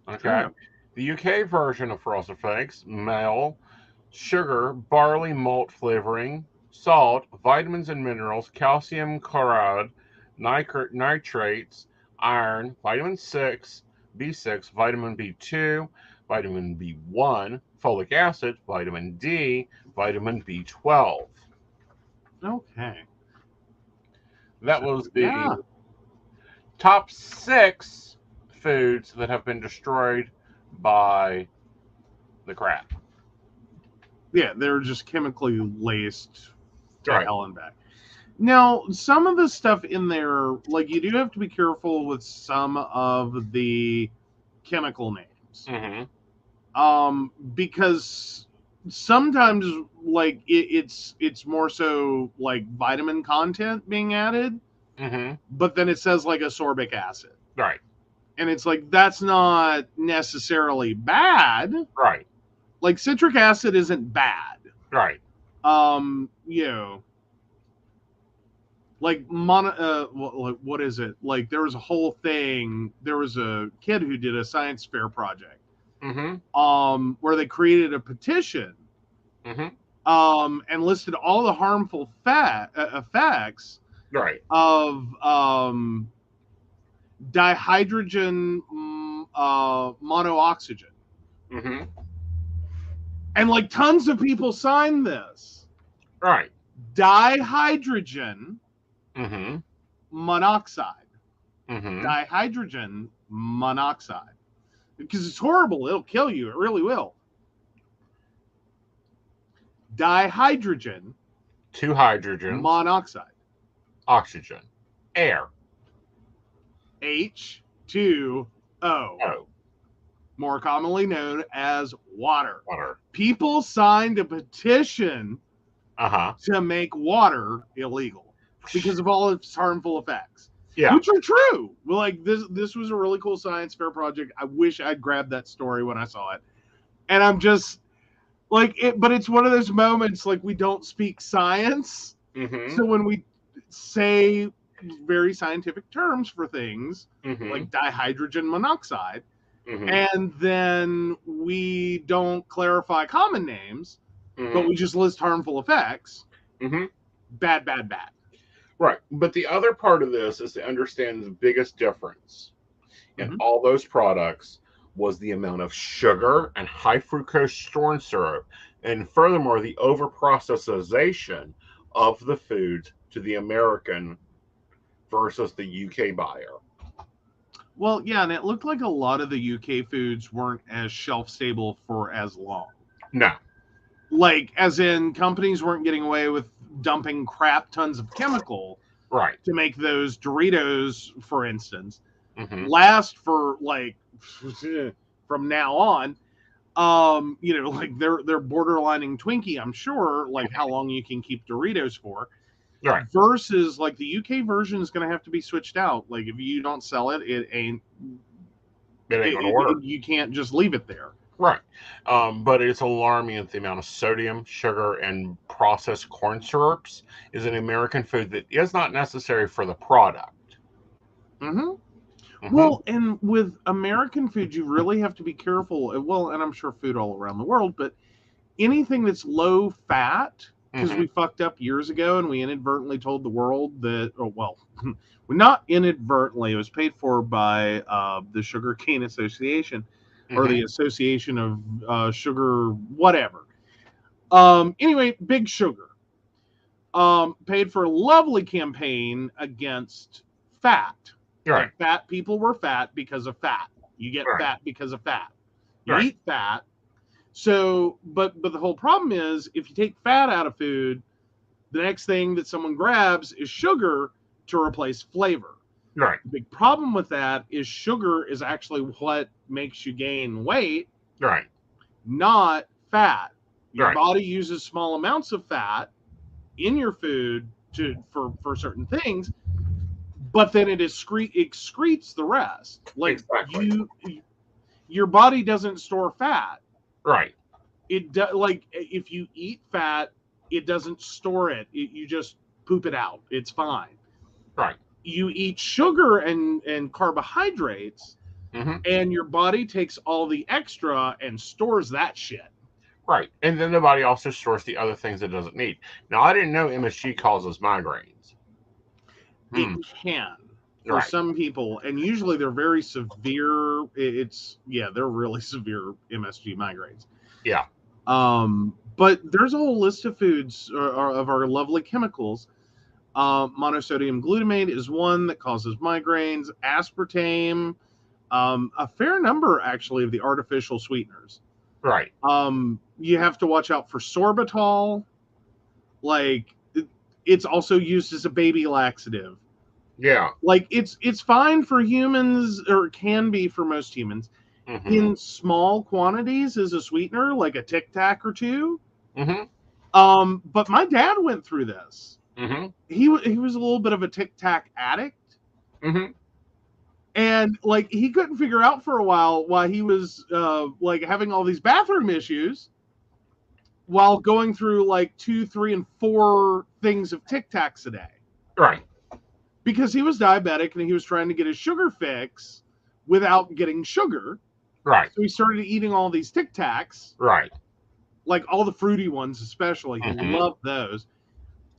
Okay. True. The UK version of Frosted Flakes, male, sugar, barley malt flavoring, salt, vitamins and minerals, calcium chloride, nitrates, iron, vitamin 6, B6, vitamin B2, vitamin B1, folic acid, vitamin D, vitamin B12. Okay. That was the top 6 foods that have been destroyed by the crap. Yeah, they're just chemically laced to hell and back. Now, some of the stuff in there, like you do have to be careful with some of the chemical names. Mm-hmm. Because sometimes like it's more so like vitamin content being added, but then it says like ascorbic acid. Right. And it's like, that's not necessarily bad. Right. Like citric acid isn't bad. Right. You know, like what is it? Like there was a whole thing. There was a kid who did a science fair project, where they created a petition, and listed all the harmful effects, right, of dihydrogen monooxygen. And like tons of people signed this. Right. Dihydrogen monoxide. Dihydrogen monoxide. Because it's horrible. It'll kill you. It really will. Dihydrogen. 2 hydrogens. Monoxide. Oxygen. Air. H2O. Oh. More commonly known as water. Water. People signed a petition to make water illegal because of all its harmful effects. Yeah. Which are true. Well, like this was a really cool science fair project. I wish I'd grabbed that story when I saw it. And I'm just like it, but it's one of those moments like we don't speak science. So when we say very scientific terms for things like dihydrogen monoxide, and then we don't clarify common names, but we just list harmful effects. Bad. Right. But the other part of this is to understand the biggest difference in all those products was the amount of sugar and high fructose corn syrup, and furthermore, the overprocessization of the foods to the American versus the UK buyer. Well, yeah, and it looked like a lot of the UK foods weren't as shelf stable for as long. No. Like, as in, companies weren't getting away with dumping crap tons of chemical. Right. to make those Doritos, for instance, Mm-hmm. last for like from now on. Like they're borderlining Twinkie, I'm sure, like how long you can keep Doritos for. Right. Versus like the UK version is going to have to be switched out. Like if you don't sell it, it ain't gonna work. You can't just leave it there. Right. But it's alarming that the amount of sodium, sugar, and processed corn syrups is an American food that is not necessary for the product. Mm-hmm. Mm-hmm. Well, and with American food, you really have to be careful. Well, and I'm sure food all around the world, but anything that's low fat, because we fucked up years ago and we inadvertently told the world that, not inadvertently, it was paid for by the Sugar Cane Association or the Association of Sugar, whatever. Anyway, Big Sugar paid for a lovely campaign against fat. Right. Like fat people were fat because of fat. You get fat because of fat. You eat fat. So, but the whole problem is if you take fat out of food, the next thing that someone grabs is sugar to replace flavor. Right. The big problem with that is sugar is actually what makes you gain weight, Right. not fat. Your Right. body uses small amounts of fat in your food for certain things, but then it excretes the rest. Like exactly. Your body doesn't store fat. Right. Like if you eat fat, it doesn't store it. You just poop it out. It's fine. Right. You eat sugar and carbohydrates, and your body takes all the extra and stores that shit. Right. And then the body also stores the other things it doesn't need. Now, I didn't know MSG causes migraines. It can for some people, and usually they're very severe. They're really severe MSG migraines. Yeah. But there's a whole list of foods of our lovely chemicals. Monosodium glutamate is one that causes migraines. Aspartame, a fair number actually of the artificial sweeteners. Right. You have to watch out for sorbitol. Like it's also used as a baby laxative. Yeah. Like it's fine for humans, or can be for most humans, in small quantities as a sweetener, like a Tic Tac or two. But my dad went through this. He was a little bit of a Tic Tac addict. And like he couldn't figure out for a while why he was like having all these bathroom issues while going through like 2, 3, and 4 things of Tic Tacs a day. Right. Because he was diabetic and he was trying to get his sugar fix without getting sugar. Right. So he started eating all these Tic Tacs. Right. Like all the fruity ones especially. He loved those.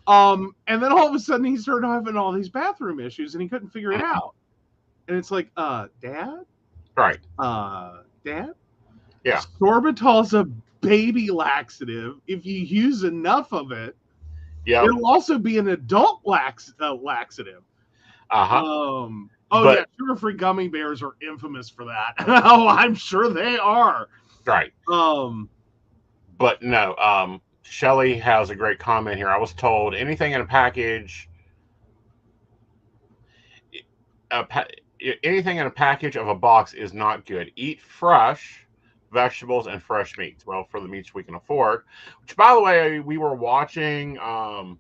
And then all of a sudden he started having all these bathroom issues and he couldn't figure it out. And it's like, Dad? Right. Dad? Yeah. Sorbitol's a baby laxative. If you use enough of it, it'll also be an adult laxative. Yeah, sugar-free gummy bears are infamous for that. Oh, I'm sure they are. Right. But no, Shelly has a great comment here. I was told anything in a package anything in a package of a box is not good. Eat fresh vegetables and fresh meats. Well, for the meats we can afford. Which, by the way, we were watching. I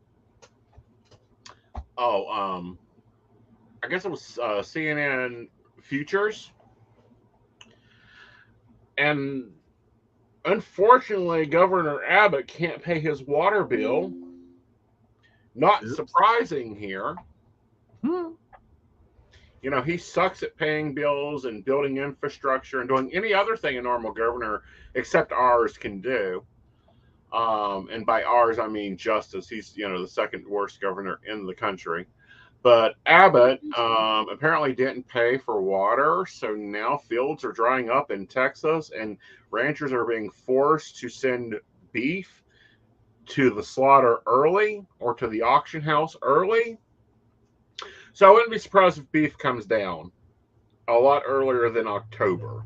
guess it was CNN Futures, and unfortunately, Governor Abbott can't pay his water bill. Not surprising here. You know, he sucks at paying bills and building infrastructure and doing any other thing a normal governor, except ours, can do. And by ours, I mean Justice. He's, the second worst governor in the country. But Abbott apparently didn't pay for water, so now fields are drying up in Texas, and ranchers are being forced to send beef to the slaughter early or to the auction house early. So I wouldn't be surprised if beef comes down a lot earlier than October.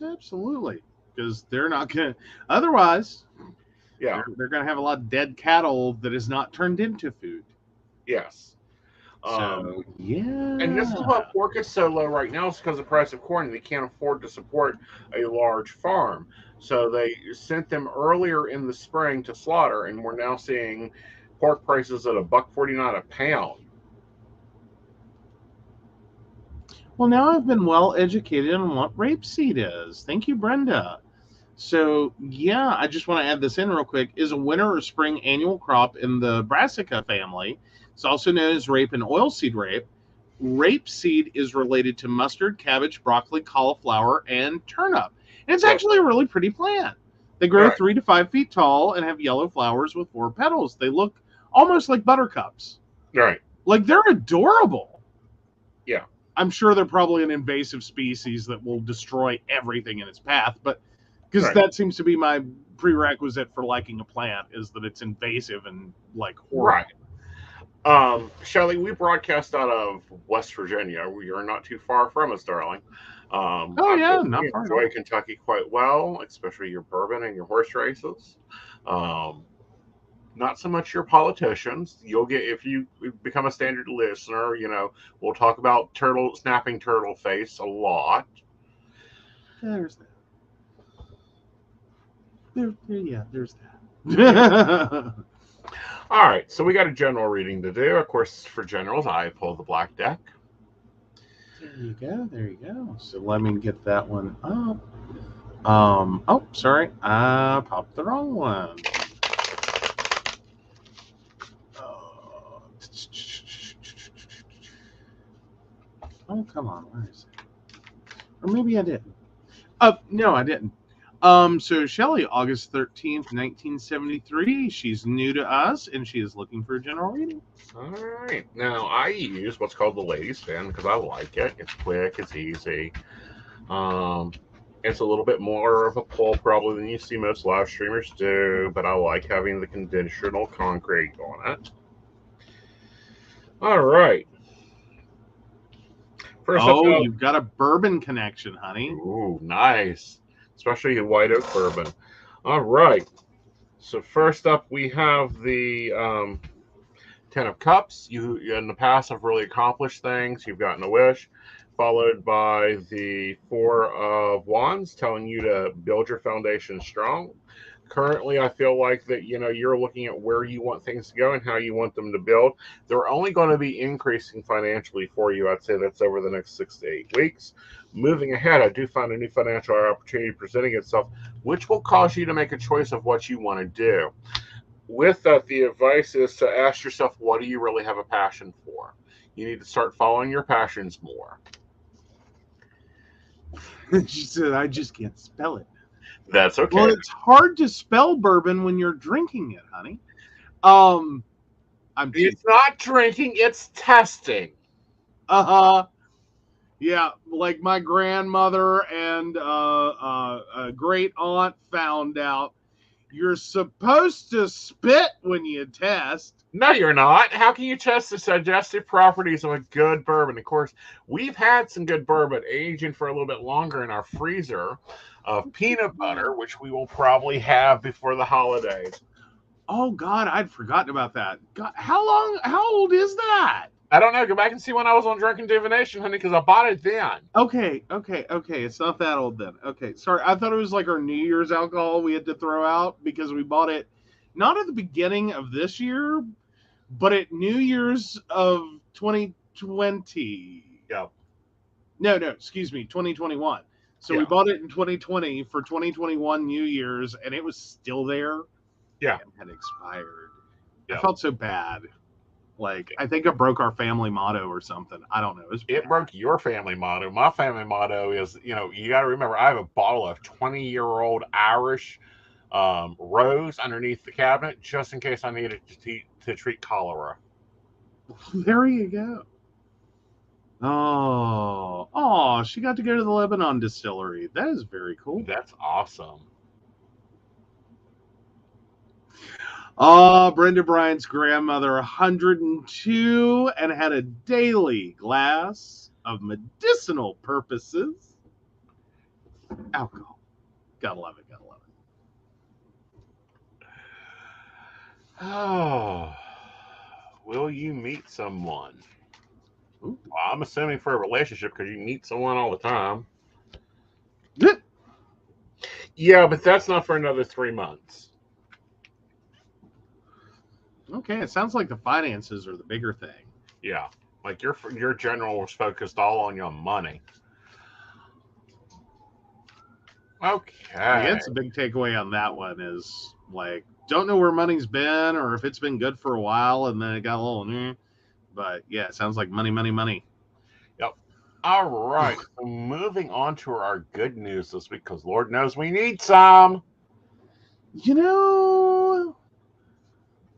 Absolutely, because they're not going to. Otherwise, Yeah. They're going to have a lot of dead cattle that is not turned into food. Yes. So, yeah. And this is why pork is so low right now, is because of the price of corn. They can't afford to support a large farm. So they sent them earlier in the spring to slaughter, and we're now seeing pork prices at $1.49 a pound. Well, now I've been well educated on what rapeseed is. Thank you, Brenda. So, yeah, I just want to add this in real quick. Is a winter or spring annual crop in the Brassica family. It's also known as rape and oilseed rape. Rapeseed is related to mustard, cabbage, broccoli, cauliflower, and turnip. And it's actually a really pretty plant. They grow 3 to 5 feet tall and have yellow flowers with 4 petals. They look almost like buttercups. Right. Like, they're adorable. Yeah. I'm sure they're probably an invasive species that will destroy everything in its path, but because that seems to be my prerequisite for liking a plant, is that it's invasive and like horrible. Right. Shelley, we broadcast out of West Virginia. We are not too far from us, darling. Not far. Enjoy Kentucky quite well, especially your bourbon and your horse races. Not so much your politicians. You'll get, if you become a standard listener, we'll talk about snapping turtle face a lot. There's that. There's that. All right, so we got a general reading to do. Of course, for generals, I pull the black deck. There you go. So let me get that one up. Oh, sorry, I popped the wrong one. Oh, come on, where is it? Or maybe I didn't. No, I didn't. So Shelley, August 13th, 1973. She's new to us, and she is looking for a general reading. All right. Now, I use what's called the ladies' spin because I like it. It's quick. It's easy. It's a little bit more of a pull probably than you see most live streamers do, but I like having the conditional concrete on it. All right. First up, you've got a bourbon connection, honey. Ooh, nice. Especially a white oak bourbon. All right. So first up, we have the 10 of Cups. You in the past have really accomplished things. You've gotten a wish, followed by the 4 of Wands, telling you to build your foundation strong. Currently, I feel like that, you're looking at where you want things to go and how you want them to build. They're only going to be increasing financially for you. I'd say that's over the next 6 to 8 weeks. Moving ahead, I do find a new financial opportunity presenting itself, which will cause you to make a choice of what you want to do. With that, the advice is to ask yourself, what do you really have a passion for? You need to start following your passions more. She said, I just can't spell it. That's okay. Well, it's hard to spell bourbon when you're drinking it, honey. It's not drinking, it's testing. Yeah, like my grandmother and a great aunt found out. You're supposed to spit when you test. No, you're not. How can you test the digestive properties of a good bourbon? Of course, we've had some good bourbon aging for a little bit longer in our freezer of peanut butter, which we will probably have before the holidays. Oh, God, I'd forgotten about that. God, how old is that? I don't know. Go back and see when I was on Drunken Divination, honey, because I bought it then. Okay. It's not that old then. Okay, sorry. I thought it was like our New Year's alcohol we had to throw out because we bought it not at the beginning of this year, but at New Year's of 2020. Yeah. No, excuse me, 2021. So we bought it in 2020 for 2021 New Year's, and it was still there. Yeah. And had expired. I felt so bad. Like, I think it broke our family motto or something. I don't know. It broke your family motto. My family motto is, you got to remember, I have a bottle of 20-year-old Irish rose underneath the cabinet just in case I needed to treat cholera. There you go. Oh, she got to go to the Lebanon distillery. That is very cool. That's awesome. Brenda Bryant's grandmother, 102, and had a daily glass of medicinal purposes alcohol. Gotta love it. Oh, will you meet someone? Ooh. Well, I'm assuming for a relationship because you meet someone all the time. Yeah, but that's not for another 3 months. Okay, it sounds like the finances are the bigger thing. Yeah, like your general was focused all on your money. I Okay. guess the big takeaway on that one is like, don't know where money's been or if it's been good for a while and then it got a little, but yeah, it sounds like money, money, money. Yep. All right. So moving on to our good news this week, because Lord knows we need some. You know,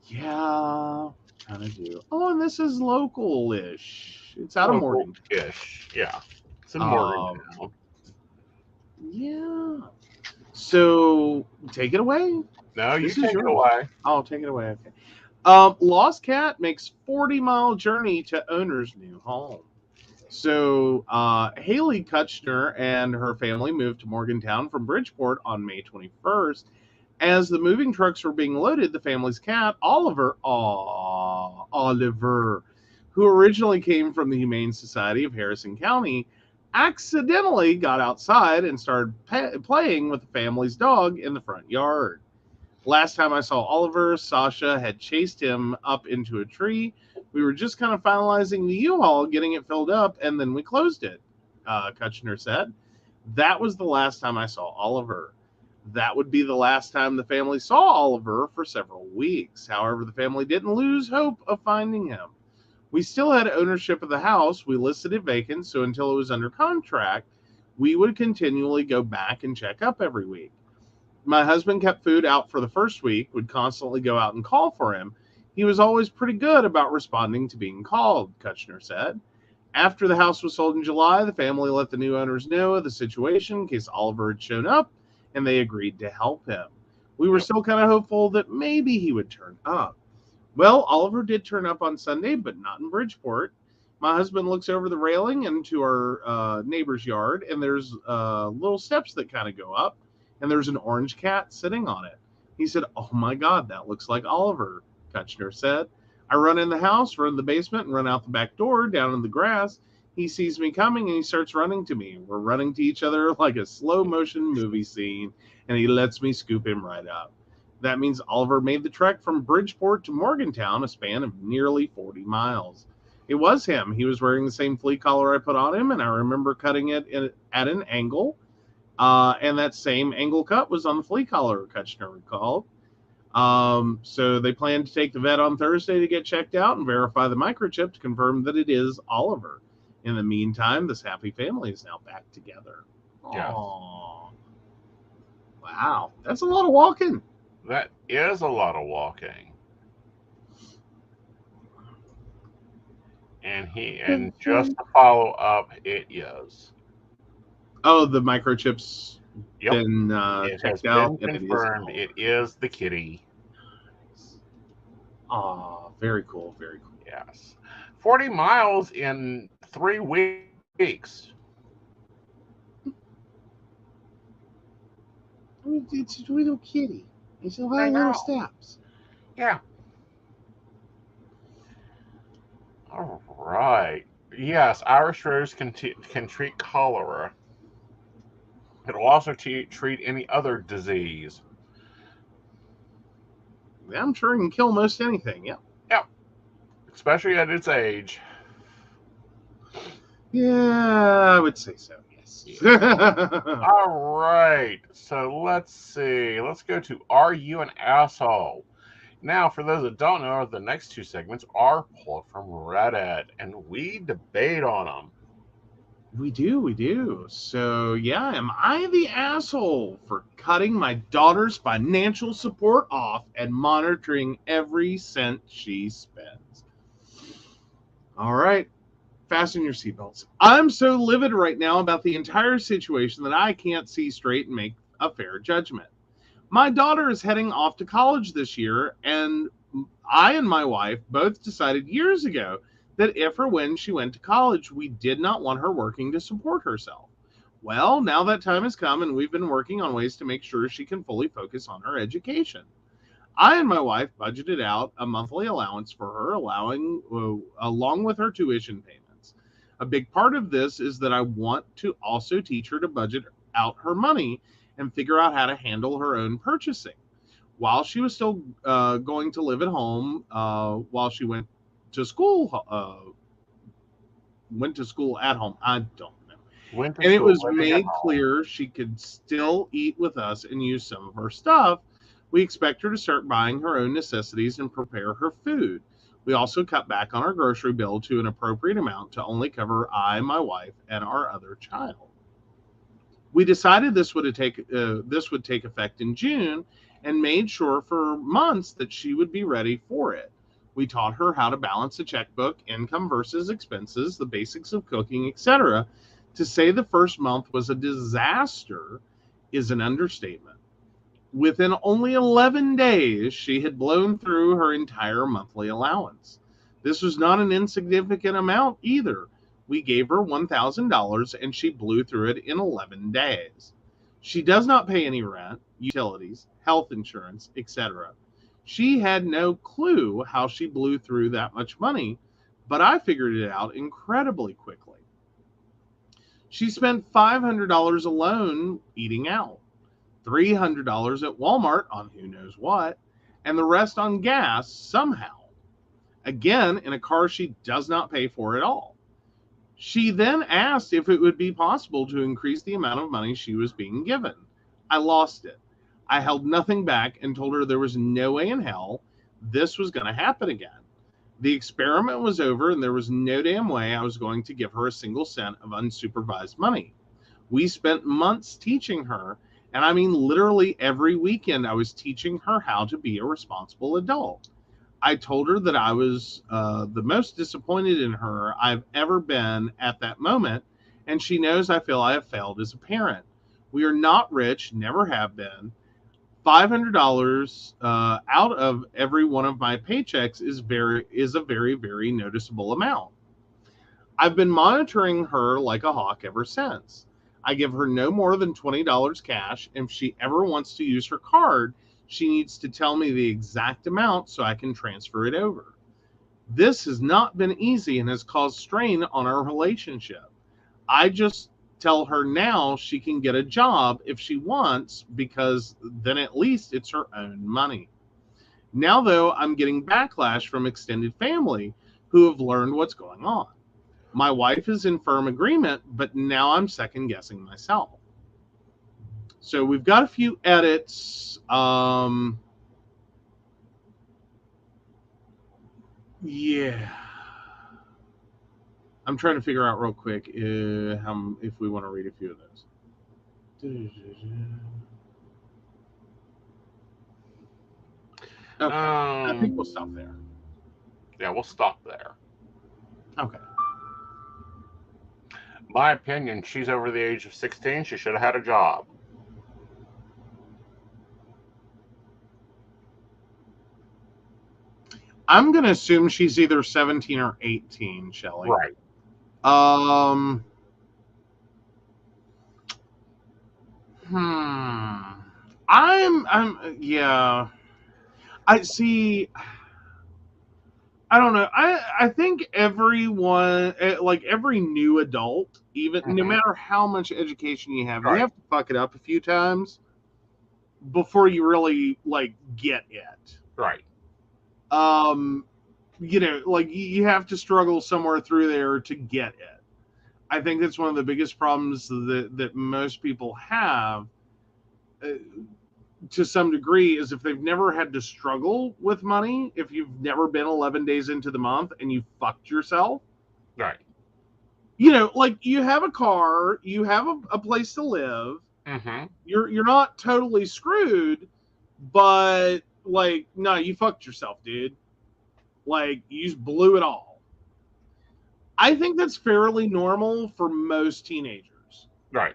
yeah, kind of do. Oh, and this is local-ish. It's out of Morgan. Local-ish. Yeah. It's in Um, Morgantown. yeah. So take it away. No, you This is take it yours. away. I'll take it away. Okay. Lost cat makes 40-mile journey to owner's new home. So Haley Kutchner and her family moved to Morgantown from Bridgeport on May 21st. As the moving trucks were being loaded, the family's cat, Oliver, who originally came from the Humane Society of Harrison County, accidentally got outside and started playing with the family's dog in the front yard. Last time I saw Oliver, Sasha had chased him up into a tree. We were just kind of finalizing the U-Haul, getting it filled up, and then we closed it, Kutchner said. That was the last time I saw Oliver. That would be the last time the family saw Oliver for several weeks. However, the family didn't lose hope of finding him. We still had ownership of the house. We listed it vacant, so until it was under contract, we would continually go back and check up every week. My husband kept food out for the first week, would constantly go out and call for him. He was always pretty good about responding to being called, Kutchner said. After the house was sold in July, the family let the new owners know of the situation in case Oliver had shown up, and they agreed to help him. We were still kind of hopeful that maybe he would turn up. Well, Oliver did turn up on Sunday, but not in Bridgeport. My husband looks over the railing into our neighbor's yard, and there's little steps that kind of go up, and there's an orange cat sitting on it. He said, "Oh my God, that looks like Oliver," Kutchner said. I run in the house, run in the basement, and run out the back door down in the grass. He sees me coming, and he starts running to me. We're running to each other like a slow-motion movie scene, and he lets me scoop him right up. That means Oliver made the trek from Bridgeport to Morgantown, a span of nearly 40 miles. It was him. He was wearing the same flea collar I put on him, and I remember cutting it at an angle. And that same angle cut was on the flea collar, Kutchner recalled. So they plan to take the vet on Thursday to get checked out and verify the microchip to confirm that it is Oliver. In the meantime, this happy family is now back together. Yeah. Aww. Wow. That's a lot of walking. That is a lot of walking. And just to follow up, it is. Oh, the microchips Yep. been It has checked out. been confirmed. It is the kitty. Oh, very cool. Very cool. Yes. 40 miles in 3 weeks. I mean, it's a little kitty. It's a lot I of know. little steps. Yeah. All right. Yes, Irish Rose can treat cholera. It'll also treat any other disease. Yeah, I'm sure it can kill most anything. Yeah. Yep. Especially at its age. Yeah, I would say so. Yes. All right. So let's see. Let's go to Are You an Asshole? Now, for those that don't know, the next 2 segments are pulled from Reddit, and we debate on them. We do. So, yeah, am I the asshole for cutting my daughter's financial support off and monitoring every cent she spends? All right, fasten your seatbelts. I'm so livid right now about the entire situation that I can't see straight and make a fair judgment. My daughter is heading off to college this year, and I and my wife both decided years ago that if or when she went to college, we did not want her working to support herself. Well, now that time has come, and we've been working on ways to make sure she can fully focus on her education. I and my wife budgeted out a monthly allowance for her, along with her tuition payments. A big part of this is that I want to also teach her to budget out her money and figure out how to handle her own purchasing. While she was still going to live at home, while she went to school at home, I don't know. And it was made clear she could still eat with us and use some of her stuff. We expect her to start buying her own necessities and prepare her food. We also cut back on our grocery bill to an appropriate amount to only cover I, my wife, and our other child. We decided this would take effect in June and made sure for months that she would be ready for it. We taught her how to balance a checkbook, income versus expenses, the basics of cooking, etc. To say the first month was a disaster is an understatement. Within only 11 days, she had blown through her entire monthly allowance. This was not an insignificant amount either. We gave her $1,000 and she blew through it in 11 days. She does not pay any rent, utilities, health insurance, etc. She had no clue how she blew through that much money, but I figured it out incredibly quickly. She spent $500 alone eating out, $300 at Walmart on who knows what, and the rest on gas somehow. Again, in a car she does not pay for at all. She then asked if it would be possible to increase the amount of money she was being given. I lost it. I held nothing back and told her there was no way in hell this was going to happen again. The experiment was over and there was no damn way I was going to give her a single cent of unsupervised money. We spent months teaching her, and I mean literally every weekend I was teaching her how to be a responsible adult. I told her that I was the most disappointed in her I've ever been at that moment, and she knows I feel I have failed as a parent. We are not rich, never have been. $500 out of every one of my paychecks is a very, very noticeable amount. I've been monitoring her like a hawk ever since. I give her no more than $20 cash, and if she ever wants to use her card, she needs to tell me the exact amount so I can transfer it over. This has not been easy and has caused strain on our relationship. I just tell her now she can get a job if she wants, because then at least it's her own money. Now, though, I'm getting backlash from extended family who have learned what's going on. My wife is in firm agreement, but now I'm second guessing myself. So we've got a few edits. Yeah. I'm trying to figure out real quick if we want to read a few of those. Okay. I think we'll stop there. Yeah, we'll stop there. Okay. My opinion, she's over the age of 16. She should have had a job. I'm going to assume she's either 17 or 18, Shelley. Right. Yeah. I see. I don't know. I think everyone, like every new adult, even no matter how much education you have, you have to fuck it up a few times before you really like get it. Right. You know, like you have to struggle somewhere through there to get it. I think that's one of the biggest problems that most people have to some degree is if they've never had to struggle with money, if you've never been 11 days into the month and you fucked yourself. Right. You know, like you have a car, you have a place to live. Mm-hmm. You're not totally screwed, but like, no, you fucked yourself, dude. Like, you just blew it all. I think that's fairly normal for most teenagers. Right.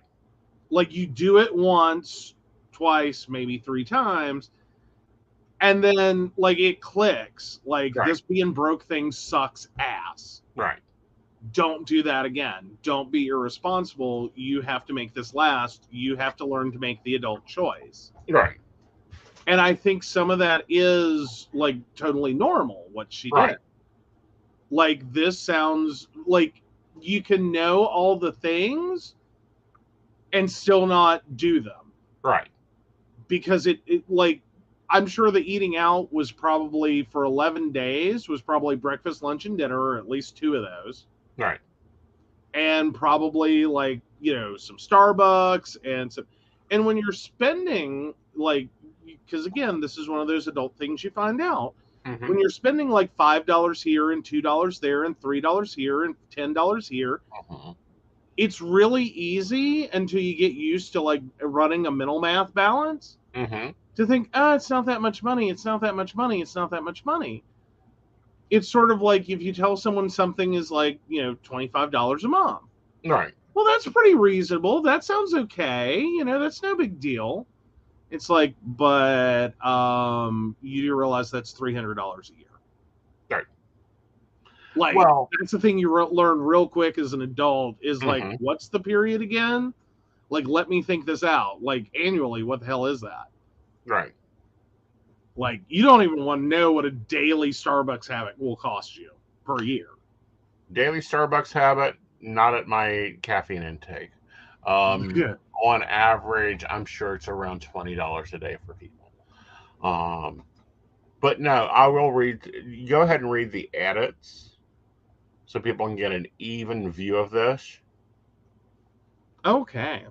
Like, you do it once, twice, maybe 3 times, and then, like, it clicks. Like, this being broke thing sucks ass. Right. Don't do that again. Don't be irresponsible. You have to make this last. You have to learn to make the adult choice. Right. And I think some of that is like totally normal, what she Right. did. Like, this sounds like you can know all the things and still not do them. Right. Because it like, I'm sure the eating out was probably for 11 days, was probably breakfast, lunch, and dinner, or at least 2 of those. Right. And probably like, you know, some Starbucks and when you're spending like, because again, this is one of those adult things you find out. Mm-hmm. When you're spending like $5 here and $2 there and $3 here and $10 here, Mm-hmm. it's really easy until you get used to like running a mental math balance Mm-hmm. to think, it's not that much money. It's not that much money. It's not that much money. It's sort of like if you tell someone something is like, you know, $25 a month. Right. Well, that's pretty reasonable. That sounds okay. You know, that's no big deal. It's like, but you do realize that's $300 a year. Right. Like, Well, that's the thing you learn real quick as an adult is like, Mhm. what's the period again? Like, let me think this out. Like, annually, what the hell is that? right. Like, you don't even want to know what a daily Starbucks habit will cost you per year. Daily Starbucks habit, not at my caffeine intake. Yeah. On average, I'm sure it's around $20 a day for people. But no, I will read. Go ahead and read the edits so people can get an even view of this. Okay.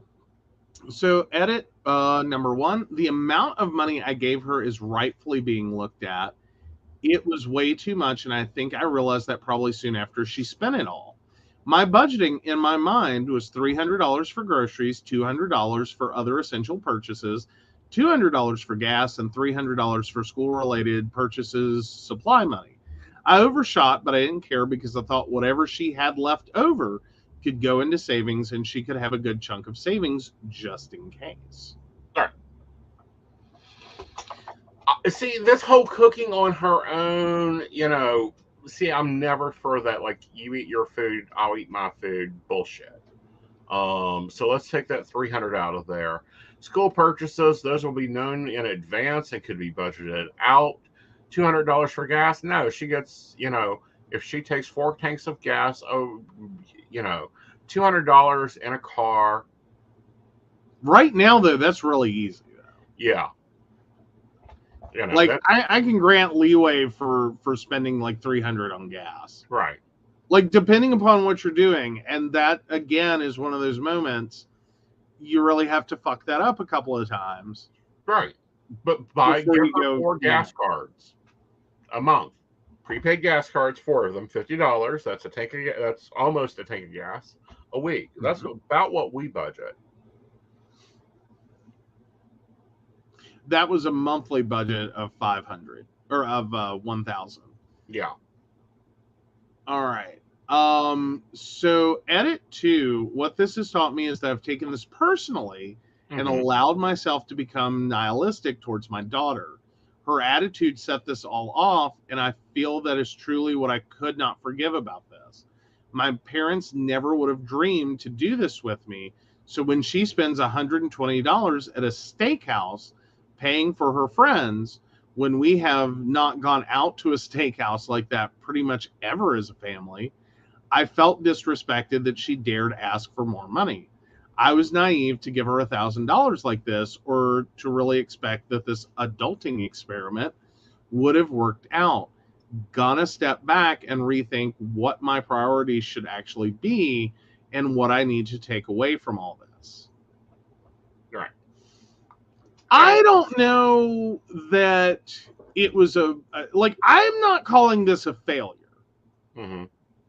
So, edit number 1, the amount of money I gave her is rightfully being looked at. It was way too much, and I think I realized that probably soon after she spent it all. My budgeting in my mind was $300 for groceries, $200 for other essential purchases, $200 for gas, and $300 for school-related purchases, supply money. I overshot, but I didn't care because I thought whatever she had left over could go into savings, and she could have a good chunk of savings just in case. All right. See, this whole cooking on her own, see, I'm never for that, like, you eat your food, I'll eat my food bullshit. So let's take that 300 out of there. School purchases, those will be known in advance and could be budgeted out. $200 for gas? No, she gets, if she takes 4 tanks of gas, $200 in a car. Right now, though, that's really easy. Yeah. Like, I can grant leeway for spending like $300 on gas. Right. Like, depending upon what you're doing, and that again is one of those moments you really have to fuck that up a couple of times. Right. But give her 4 gas cards a month. Prepaid gas cards, 4 of them, $50. That's almost a tank of gas a week. That's about what we budget. That was a monthly budget of 500 or of 1,000. Yeah. All right. So edit 2, what this has taught me is that I've taken this personally and allowed myself to become nihilistic towards my daughter. Her attitude set this all off, and I feel that is truly what I could not forgive about this. My parents never would have dreamed to do this with me. So when she spends $120 at a steakhouse paying for her friends, when we have not gone out to a steakhouse like that pretty much ever as a family, I felt disrespected that she dared ask for more money. I was naive to give her $1,000 like this, or to really expect that this adulting experiment would have worked out. Gonna step back and rethink what my priorities should actually be and what I need to take away from all this. Right. I don't know that it was like, I'm not calling this a failure. Mm-hmm.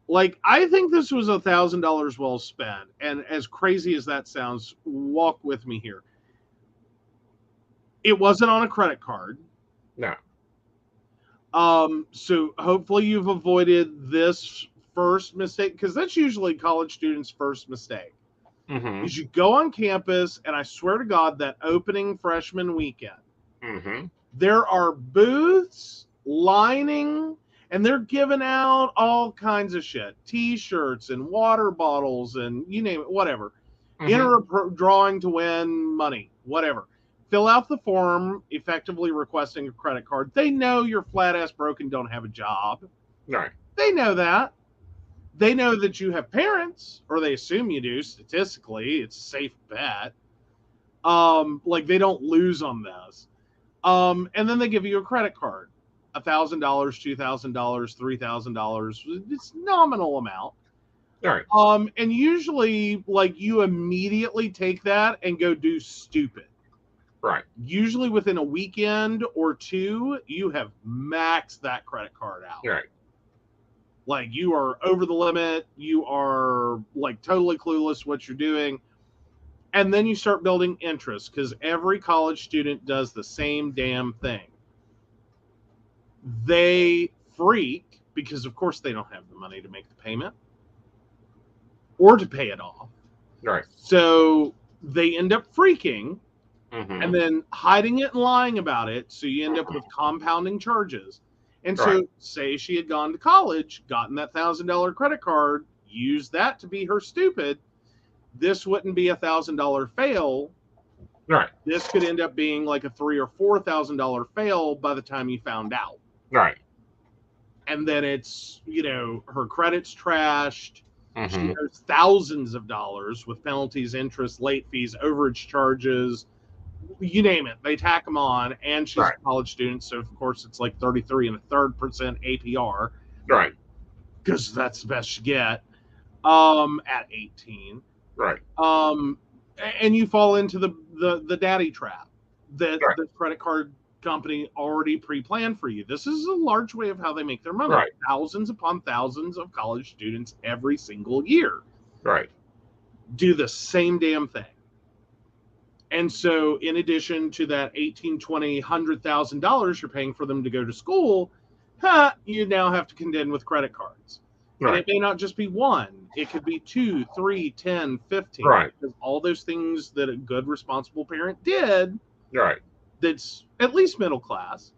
Like, I think this was $1,000 well spent. And as crazy as that sounds, walk with me here. It wasn't on a credit card. No. So hopefully you've avoided this first mistake, because that's usually college students' first mistake. Mm-hmm. Is you go on campus, and I swear to God, that opening freshman weekend, there are booths lining, and they're giving out all kinds of shit. T-shirts and water bottles and you name it, whatever. Enter a drawing to win money, whatever. fill out the form, effectively requesting a credit card. They know you're flat ass broke and don't have a job. Right. They know that. They know that you have parents, or they assume you do. Statistically, it's a safe bet. Like they don't lose on this. And then they give you a credit card, $1,000, $2,000, $3,000. It's nominal amount. Right. And usually, like you immediately take that and go do stupid. Right. Usually within a weekend or two, you have maxed that credit card out. Right. Like you are over the limit. You are like totally clueless what you're doing. And then you start building interest because every college student does the same damn thing. They freak because, of course, they don't have the money to make the payment or to pay it off. Right. So they end up freaking Mm-hmm. and then hiding it and lying about it. So you end up with compounding charges. And so Right. say she had gone to college, gotten that $1,000 credit card, used that to be her stupid. This wouldn't be $1,000 fail. Right. This could end up being like a $3,000 or $4,000 fail by the time you found out. Right. And then it's, you know, her credit's trashed. Mm-hmm. She owes thousands of dollars with penalties, interest, late fees, overage charges. You name it, they tack them on, and she's Right. a college student, so of course it's like 33.33% APR, Right. because that's the best you get at 18. Right. And you fall into the daddy trap that Right. the credit card company already pre-planned for you. This is a large way of how they make their money. Right. Thousands upon thousands of college students every single year Right. do the same damn thing. And so in addition to that $18,000, $20,000, $100,000 you're paying for them to go to school, you now have to contend with credit cards. Right. And it may not just be one. It could be 2, 3, 10, 15. Right. Because all those things that a good, responsible parent did, Right. that's at least middle class,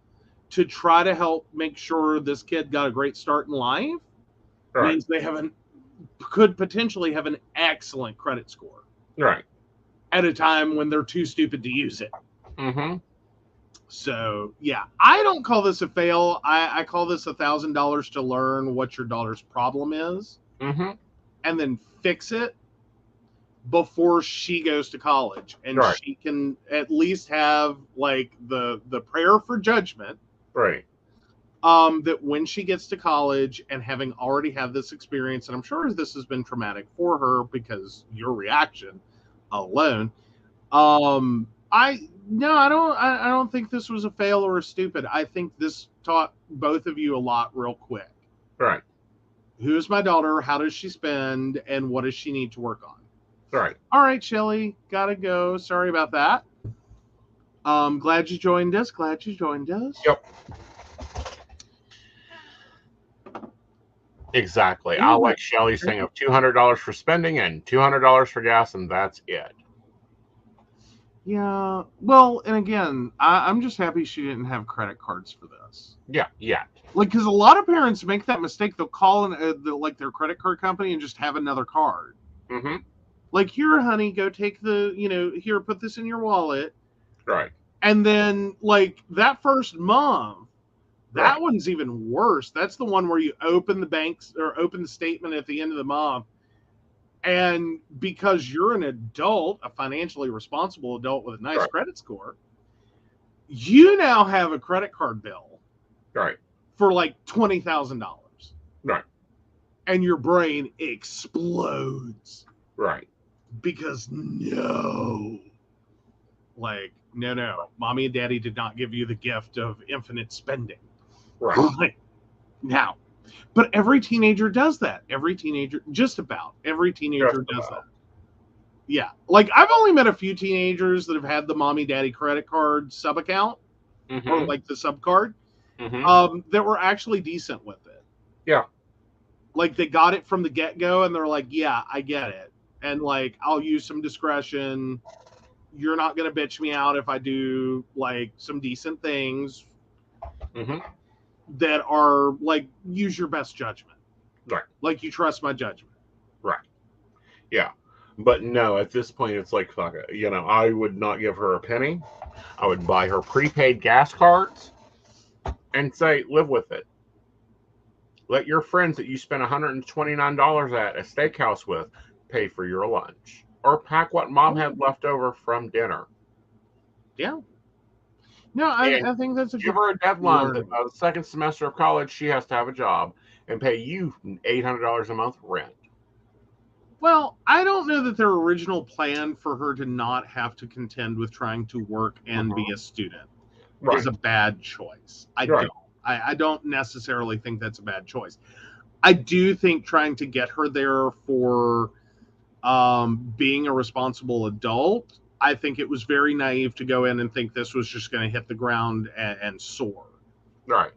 to try to help make sure this kid got a great start in life, Right. means they could potentially have an excellent credit score Right. at a time when they're too stupid to use it. Mm-hmm. So, yeah, I don't call this a fail. I call this $1,000 to learn what your daughter's problem is, Mm-hmm. and then fix it before she goes to college. And Right. she can at least have, like, the prayer for judgment, Right. that when she gets to college and having already had this experience, and I'm sure this has been traumatic for her because your reaction alone, I don't think this was a fail or a stupid. I think this taught both of you a lot real quick. Right. Who is my daughter? How does she spend? And what does she need to work on? Right. All right, Shelly, gotta go. Sorry about that. Glad you joined us. Yep. Exactly. I Yeah. like Shelly's thing of $200 for spending and $200 for gas, and that's it. Yeah. Well, and again, I'm just happy she didn't have credit cards for this. Yeah. Yeah. Like, because a lot of parents make that mistake. They'll call their credit card company and just have another card. Mm-hmm. Like, here, honey, go take here, put this in your wallet. Right. And then, like, that first month, that Right. one's even worse. That's the one where you open the statement at the end of the month. And because you're an adult, a financially responsible adult with a nice Right. credit score, you now have a credit card bill Right. for like $20,000. Right. And your brain explodes Right. because no, mommy and daddy did not give you the gift of infinite spending. Right. Now, but every teenager does that. Just about every teenager Just does about. that. Yeah. Like, I've only met a few teenagers that have had the mommy daddy credit card sub account Mm-hmm. or like the sub card Mm-hmm. that were actually decent with it. Yeah. Like, they got it from the get-go and they're like, yeah, I get it. And like, I'll use some discretion. You're not going to bitch me out if I do like some decent things Mm-hmm. that are like, use your best judgment. Right. Like, you trust my judgment. Right. Yeah. But no, at this point, it's like, fuck it. You know, I would not give her a penny. I would buy her prepaid gas cards and say, live with it. Let your friends that you spent $129 at a steakhouse with pay for your lunch. Or pack what mom had left over from dinner. Yeah. No, I think that's a Give good her a deadline that learning. the second semester of college she has to have a job and pay you $800 a month rent. Well, I don't know that their original plan for her to not have to contend with trying to work and be a student Right. is a bad choice. I Right. don't. I don't necessarily think that's a bad choice. I do think trying to get her there for being a responsible adult, I think it was very naive to go in and think this was just going to hit the ground and soar. Right.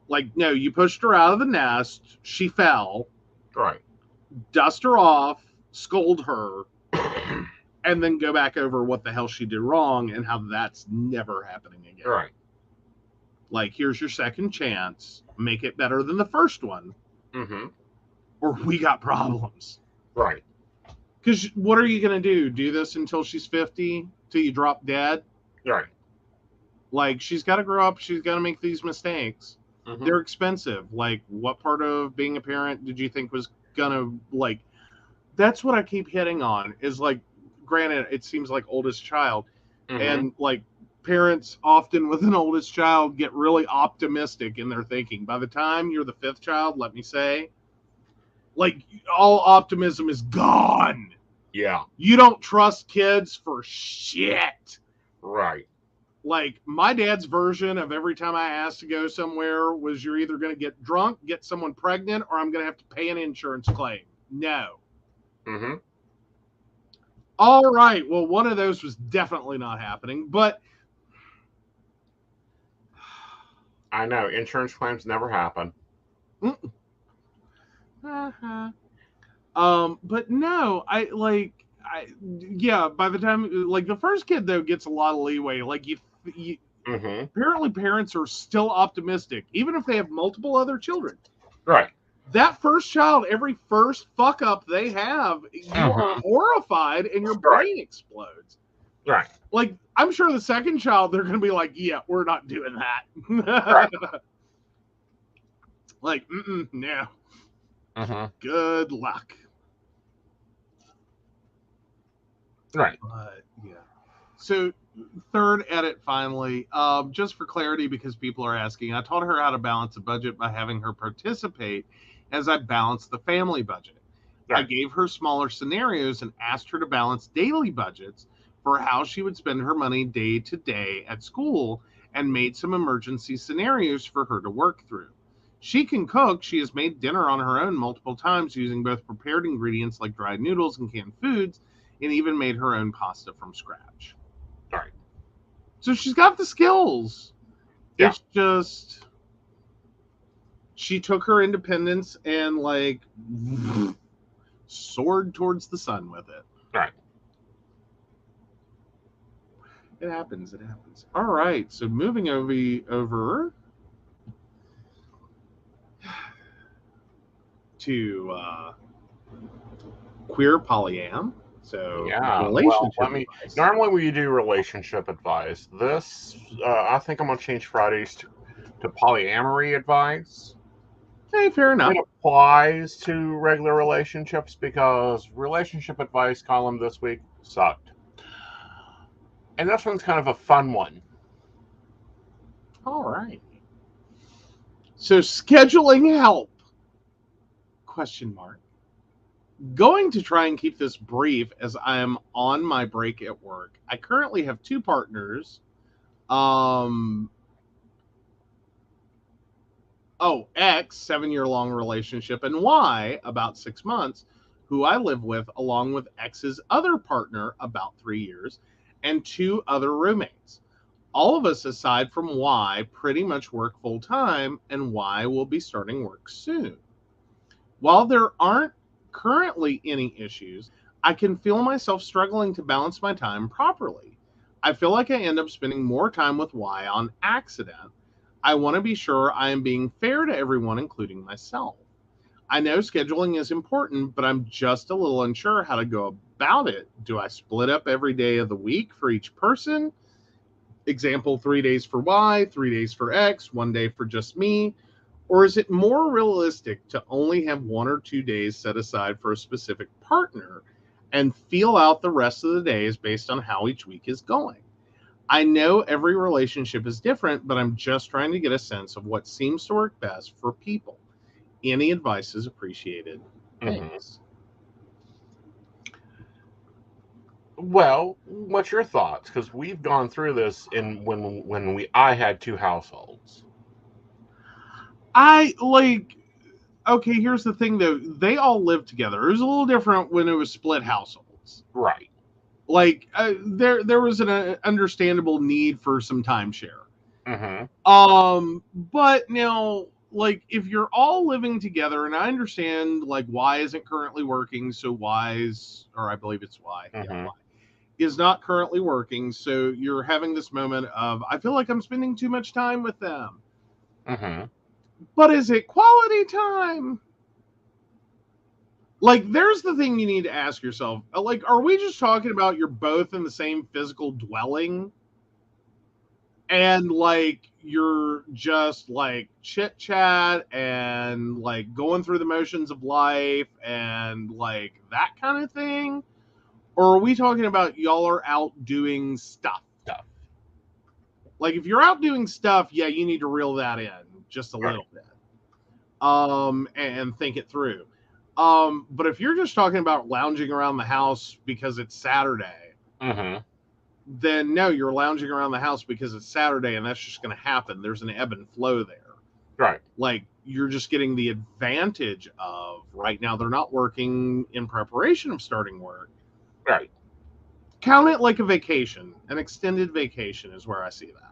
Like, no, you pushed her out of the nest. She fell. Right. Dust her off, scold her, and then go back over what the hell she did wrong and how that's never happening again. Right. Like, here's your second chance. Make it better than the first one. Mm-hmm. Or we got problems. Right. Because what are you going to do? Do this until she's 50? Till you drop dead? Right. Like, she's got to grow up. She's got to make these mistakes. Mm-hmm. They're expensive. Like, what part of being a parent did you think was going to, like, that's what I keep hitting on is, like, granted, it seems like oldest child. Mm-hmm. And, like, parents often with an oldest child get really optimistic in their thinking. By the time you're the fifth child, let me say, like, all optimism is gone. Yeah. You don't trust kids for shit. Right. Like, my dad's version of every time I asked to go somewhere was you're either going to get drunk, get someone pregnant, or I'm going to have to pay an insurance claim. No. Mm-hmm. All right. Well, one of those was definitely not happening, but I know. Insurance claims never happen. But no, yeah, by the time, like, the first kid, though, gets a lot of leeway. Like, Mm-hmm. apparently parents are still optimistic, even if they have multiple other children. Right. That first child, every first fuck up they have, you are horrified and your brain explodes. Right. Like, I'm sure the second child, they're going to be like, yeah, we're not doing that. Right. Like, no. Mm-hmm. Good luck. Right. But, yeah. So, third edit, finally. Just for clarity, because people are asking, I taught her how to balance a budget by having her participate as I balanced the family budget. Right. I gave her smaller scenarios and asked her to balance daily budgets for how she would spend her money day to day at school and made some emergency scenarios for her to work through. She can cook. She has made dinner on her own multiple times using both prepared ingredients like dried noodles and canned foods, and even made her own pasta from scratch. All right. So she's got the skills. Yeah. It's just she took her independence and, like, soared towards the sun with it. Right. It happens. It happens. All right. So moving over to queer polyam. So Yeah. relationship Well, advice. normally we do relationship advice. This, I think I'm going to change Fridays to polyamory advice. Hey, fair enough. It applies to regular relationships because relationship advice column this week sucked. And this one's kind of a fun one. All right. So scheduling help? Question mark. Going to try and keep this brief as I am on my break at work. I currently have two partners. X, 7-year-long relationship, and Y, about 6 months, who I live with, along with X's other partner, about 3 years, and 2 other roommates. All of us, aside from Y, pretty much work full time, and Y will be starting work soon. While there aren't currently any issues, I can feel myself struggling to balance my time properly. I feel like I end up spending more time with Y on accident. I want to be sure I am being fair to everyone, including myself. I know scheduling is important, but I'm just a little unsure how to go about it? Do I split up every day of the week for each person? Example, 3 days for Y, 3 days for X, 1 day for just me. Or is it more realistic to only have 1 or 2 days set aside for a specific partner and feel out the rest of the days based on how each week is going? I know every relationship is different, but I'm just trying to get a sense of what seems to work best for people. Any advice is appreciated. Thanks. Well, what's your thoughts? Because we've gone through this when I had 2 households. Okay, here's the thing though. They all lived together. It was a little different when it was split households. Right. There was an understandable need for some timeshare. But now, if you're all living together, and I understand, Y isn't currently working, so I believe it's Y. Yeah, Y is not currently working, so you're having this moment of, I feel like I'm spending too much time with them. But is it quality time? There's the thing you need to ask yourself. Are we just talking about you're both in the same physical dwelling? And, you're just, chit-chat and, going through the motions of life and, that kind of thing? Or are we talking about y'all are out doing stuff? If you're out doing stuff, yeah, you need to reel that in just a little bit. And think it through. But if you're just talking about lounging around the house because it's Saturday, then no, you're lounging around the house because it's Saturday, and that's just going to happen. There's an ebb and flow there. Right. You're just getting the advantage of right now they're not working in preparation of starting work. Right. Count it like a vacation. An extended vacation is where I see that.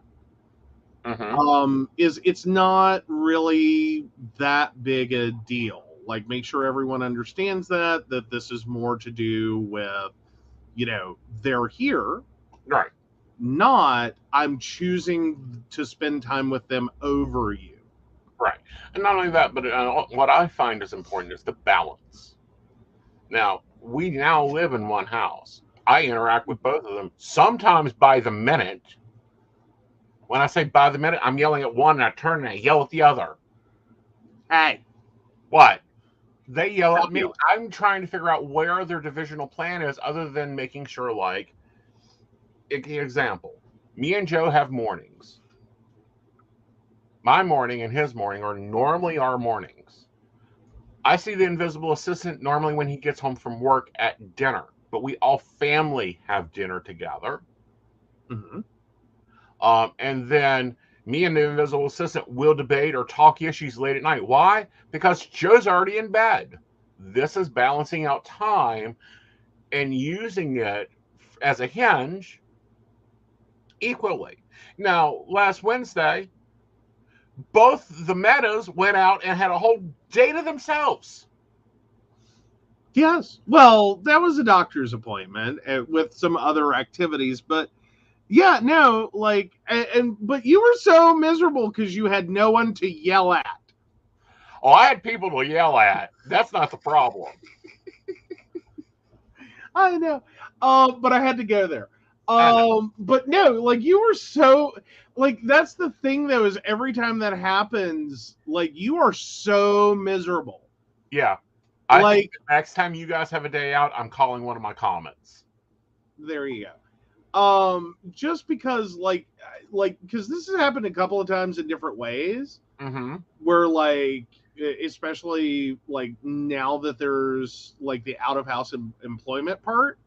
It's not really that big a deal. Make sure everyone understands that this is more to do with, they're here. Right. Not, I'm choosing to spend time with them over you. Right. And not only that, but what I find is important is the balance. Now, we now live in one house. I interact with both of them, sometimes by the minute. When I say by the minute, I'm yelling at one and I turn and I yell at the other. Hey. What? They yell at me. I'm trying to figure out where their divisional plan is, other than making sure, example, me and Joe have mornings. My morning and his morning are normally our mornings. I see the invisible assistant normally when he gets home from work at dinner, but we all family have dinner together. And then me and the invisible assistant will debate or talk issues late at night. Why? Because Joe's already in bed. This is balancing out time and using it as a hinge equally. Now, last Wednesday, both the Meadows went out and had a whole day to themselves. Yes. Well, that was a doctor's appointment with some other activities, but yeah, no, but you were so miserable because you had no one to yell at. Oh, I had people to yell at. That's not the problem. I know. But I had to go there. But no, you were so, that's the thing though, is every time that happens, you are so miserable. Yeah. I think the next time you guys have a day out, I'm calling one of my comments. There you go. Just because because this has happened a couple of times in different ways, where especially now that there's the out of house employment part,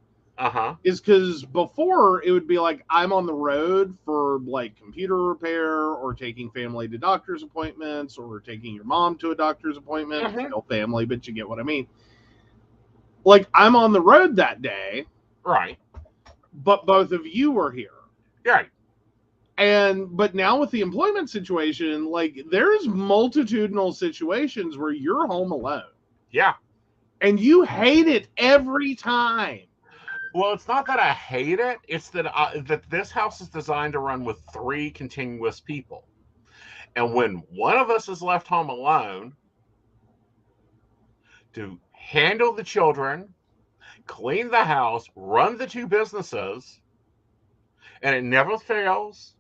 is because before it would be I'm on the road for computer repair or taking family to doctor's appointments or taking your mom to a doctor's appointment. Still family, but you get what I mean. I'm on the road that day, right? But both of you were here, right? But now with the employment situation, there's multitudinal situations where you're home alone. Yeah, and you hate it every time. Well, it's not that I hate it. It's that that this house is designed to run with 3 continuous people. And when one of us is left home alone to handle the children, clean the house, run the two businesses, and it never fails.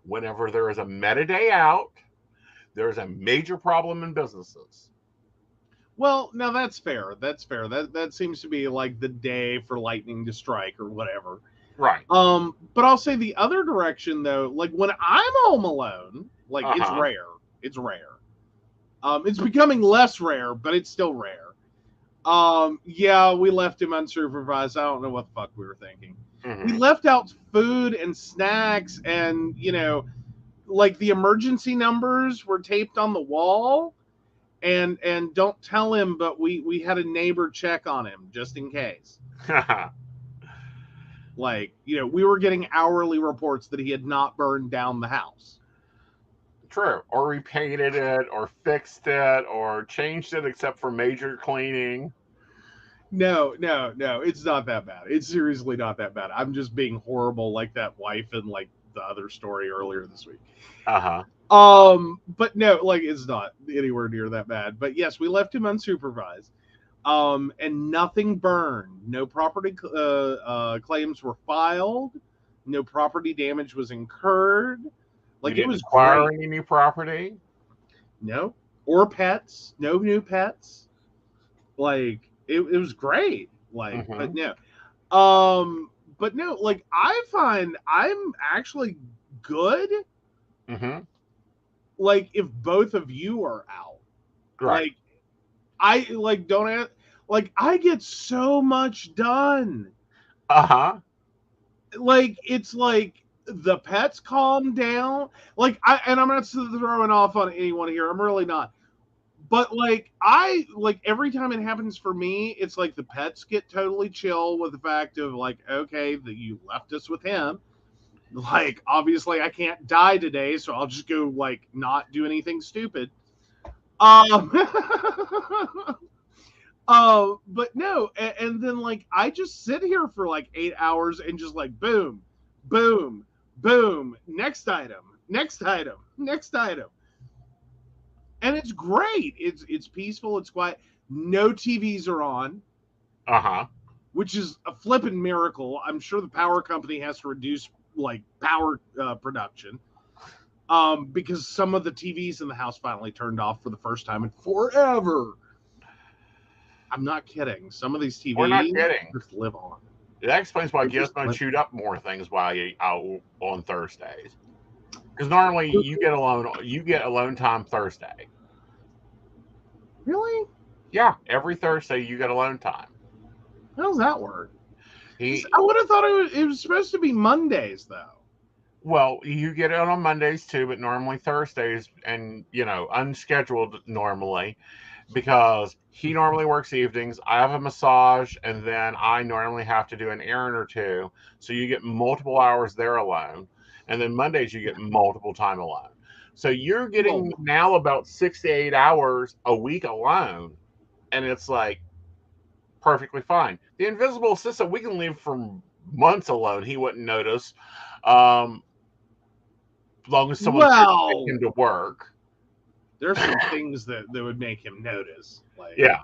Whenever there is a meta day out, there is a major problem in businesses. Well, now that's fair. That's fair. That seems to be like the day for lightning to strike or whatever. Right. But I'll say the other direction though, like when I'm home alone, like it's Uh-huh. rare. It's rare. It's becoming less rare, but it's still rare. Yeah, we left him unsupervised. I don't know what the fuck we were thinking. We Mhm. left out food and snacks, and like the emergency numbers were taped on the wall. And don't tell him, but we had a neighbor check on him just in case. Like, we were getting hourly reports that he had not burned down the house. True. Or repainted it, or fixed it, or changed it, except for major cleaning. No, it's not that bad. It's seriously not that bad. I'm just being horrible like that wife in like the other story earlier this week. Uh-huh. But no, like it's not anywhere near that bad. But yes, we left him unsupervised. And nothing burned. No property claims were filed. No property damage was incurred. Like You it didn't was acquire great. any new property? No, or pets. No new pets. Like it was great. Like, but Mhm. no. But no, like I find I'm actually good. Mhm. Like if both of you are out, Right. like I like don't like I get so much done. Uh-huh. Like it's like the pets calm down. Like I'm not throwing off on anyone here. I'm really not. But like I like every time it happens for me, it's like the pets get totally chill with the fact of like, okay, that you left us with him. Like obviously I can't die today, so I'll just go like not do anything stupid. Um but no, and then like I just sit here for like 8 hours and just like boom, boom, boom, next item, next item, next item. And it's great. It's peaceful, it's quiet. No TVs are on, Uh-huh. which is a flippin' miracle. I'm sure the power company has to reduce like power production. Because some of the TVs in the house finally turned off for the first time in forever. I'm not kidding. Some of these We're not TVs kidding. just live on. That explains why They just Gizmo live chewed up more things while you out on Thursdays. Because normally you get alone time Thursday. Really? Yeah, every Thursday you get alone time. How does that work? He I would have thought it was supposed to be Mondays, though. Well, you get it on Mondays too, but normally Thursdays and unscheduled normally because he normally works evenings. I have a massage and then I normally have to do an errand or two. So you get multiple hours there alone. And then Mondays you get multiple time alone. So you're Well, getting now about 6 to 8 hours a week alone. And it's like perfectly fine. The invisible assistant, we can leave for months alone. He wouldn't notice. As long as someone's there to take well, him to work. there's some things that would make him notice. Like, Yeah,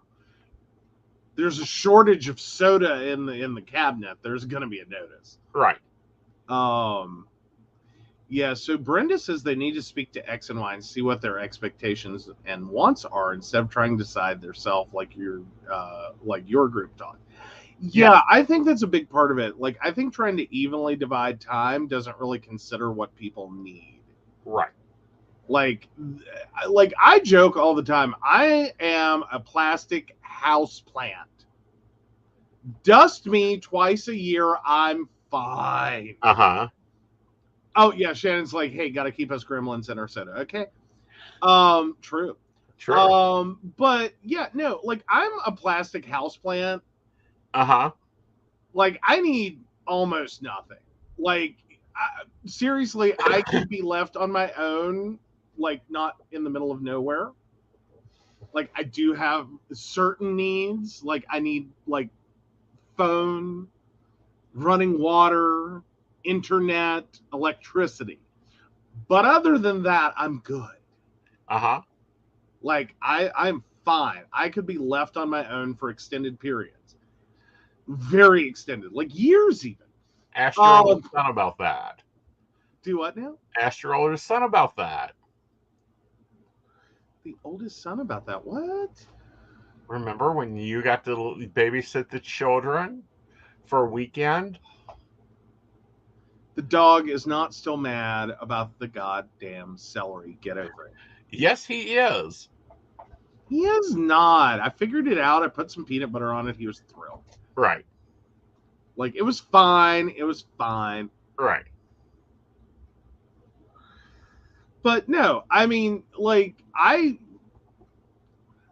there's a shortage of soda in the cabinet. There's gonna be a notice. right. Yeah. So Brenda says they need to speak to X and Y and see what their expectations and wants are instead of trying to decide themselves like your group taught. Yeah, I think that's a big part of it. Like, I think trying to evenly divide time doesn't really consider what people need. Right. Like I joke all the time. I am a plastic house plant. Dust me twice a year, I'm fine. Uh-huh. Oh yeah, Shannon's like, hey, gotta keep us gremlins in our soda. Okay. True. True. But yeah, no, like I'm a plastic house plant. Uh-huh. Like I need almost nothing. Like seriously, I could be left on my own, like not in the middle of nowhere. Like I do have certain needs. Like I need like phone, running water, internet, electricity. But other than that, I'm good. Uh-huh. Like I'm fine. I could be left on my own for extended periods. very extended, like years even. Ask your oldest son about that. Do what now? Ask your oldest son about that. The oldest son about that? What? Remember when you got to babysit the children for a weekend? The dog is not still mad about the goddamn celery. Get over it. Yes, he is. He is not. I figured it out. I put some peanut butter on it. He was thrilled. Right. Like, it was fine. It was fine. Right. But no, I mean, like,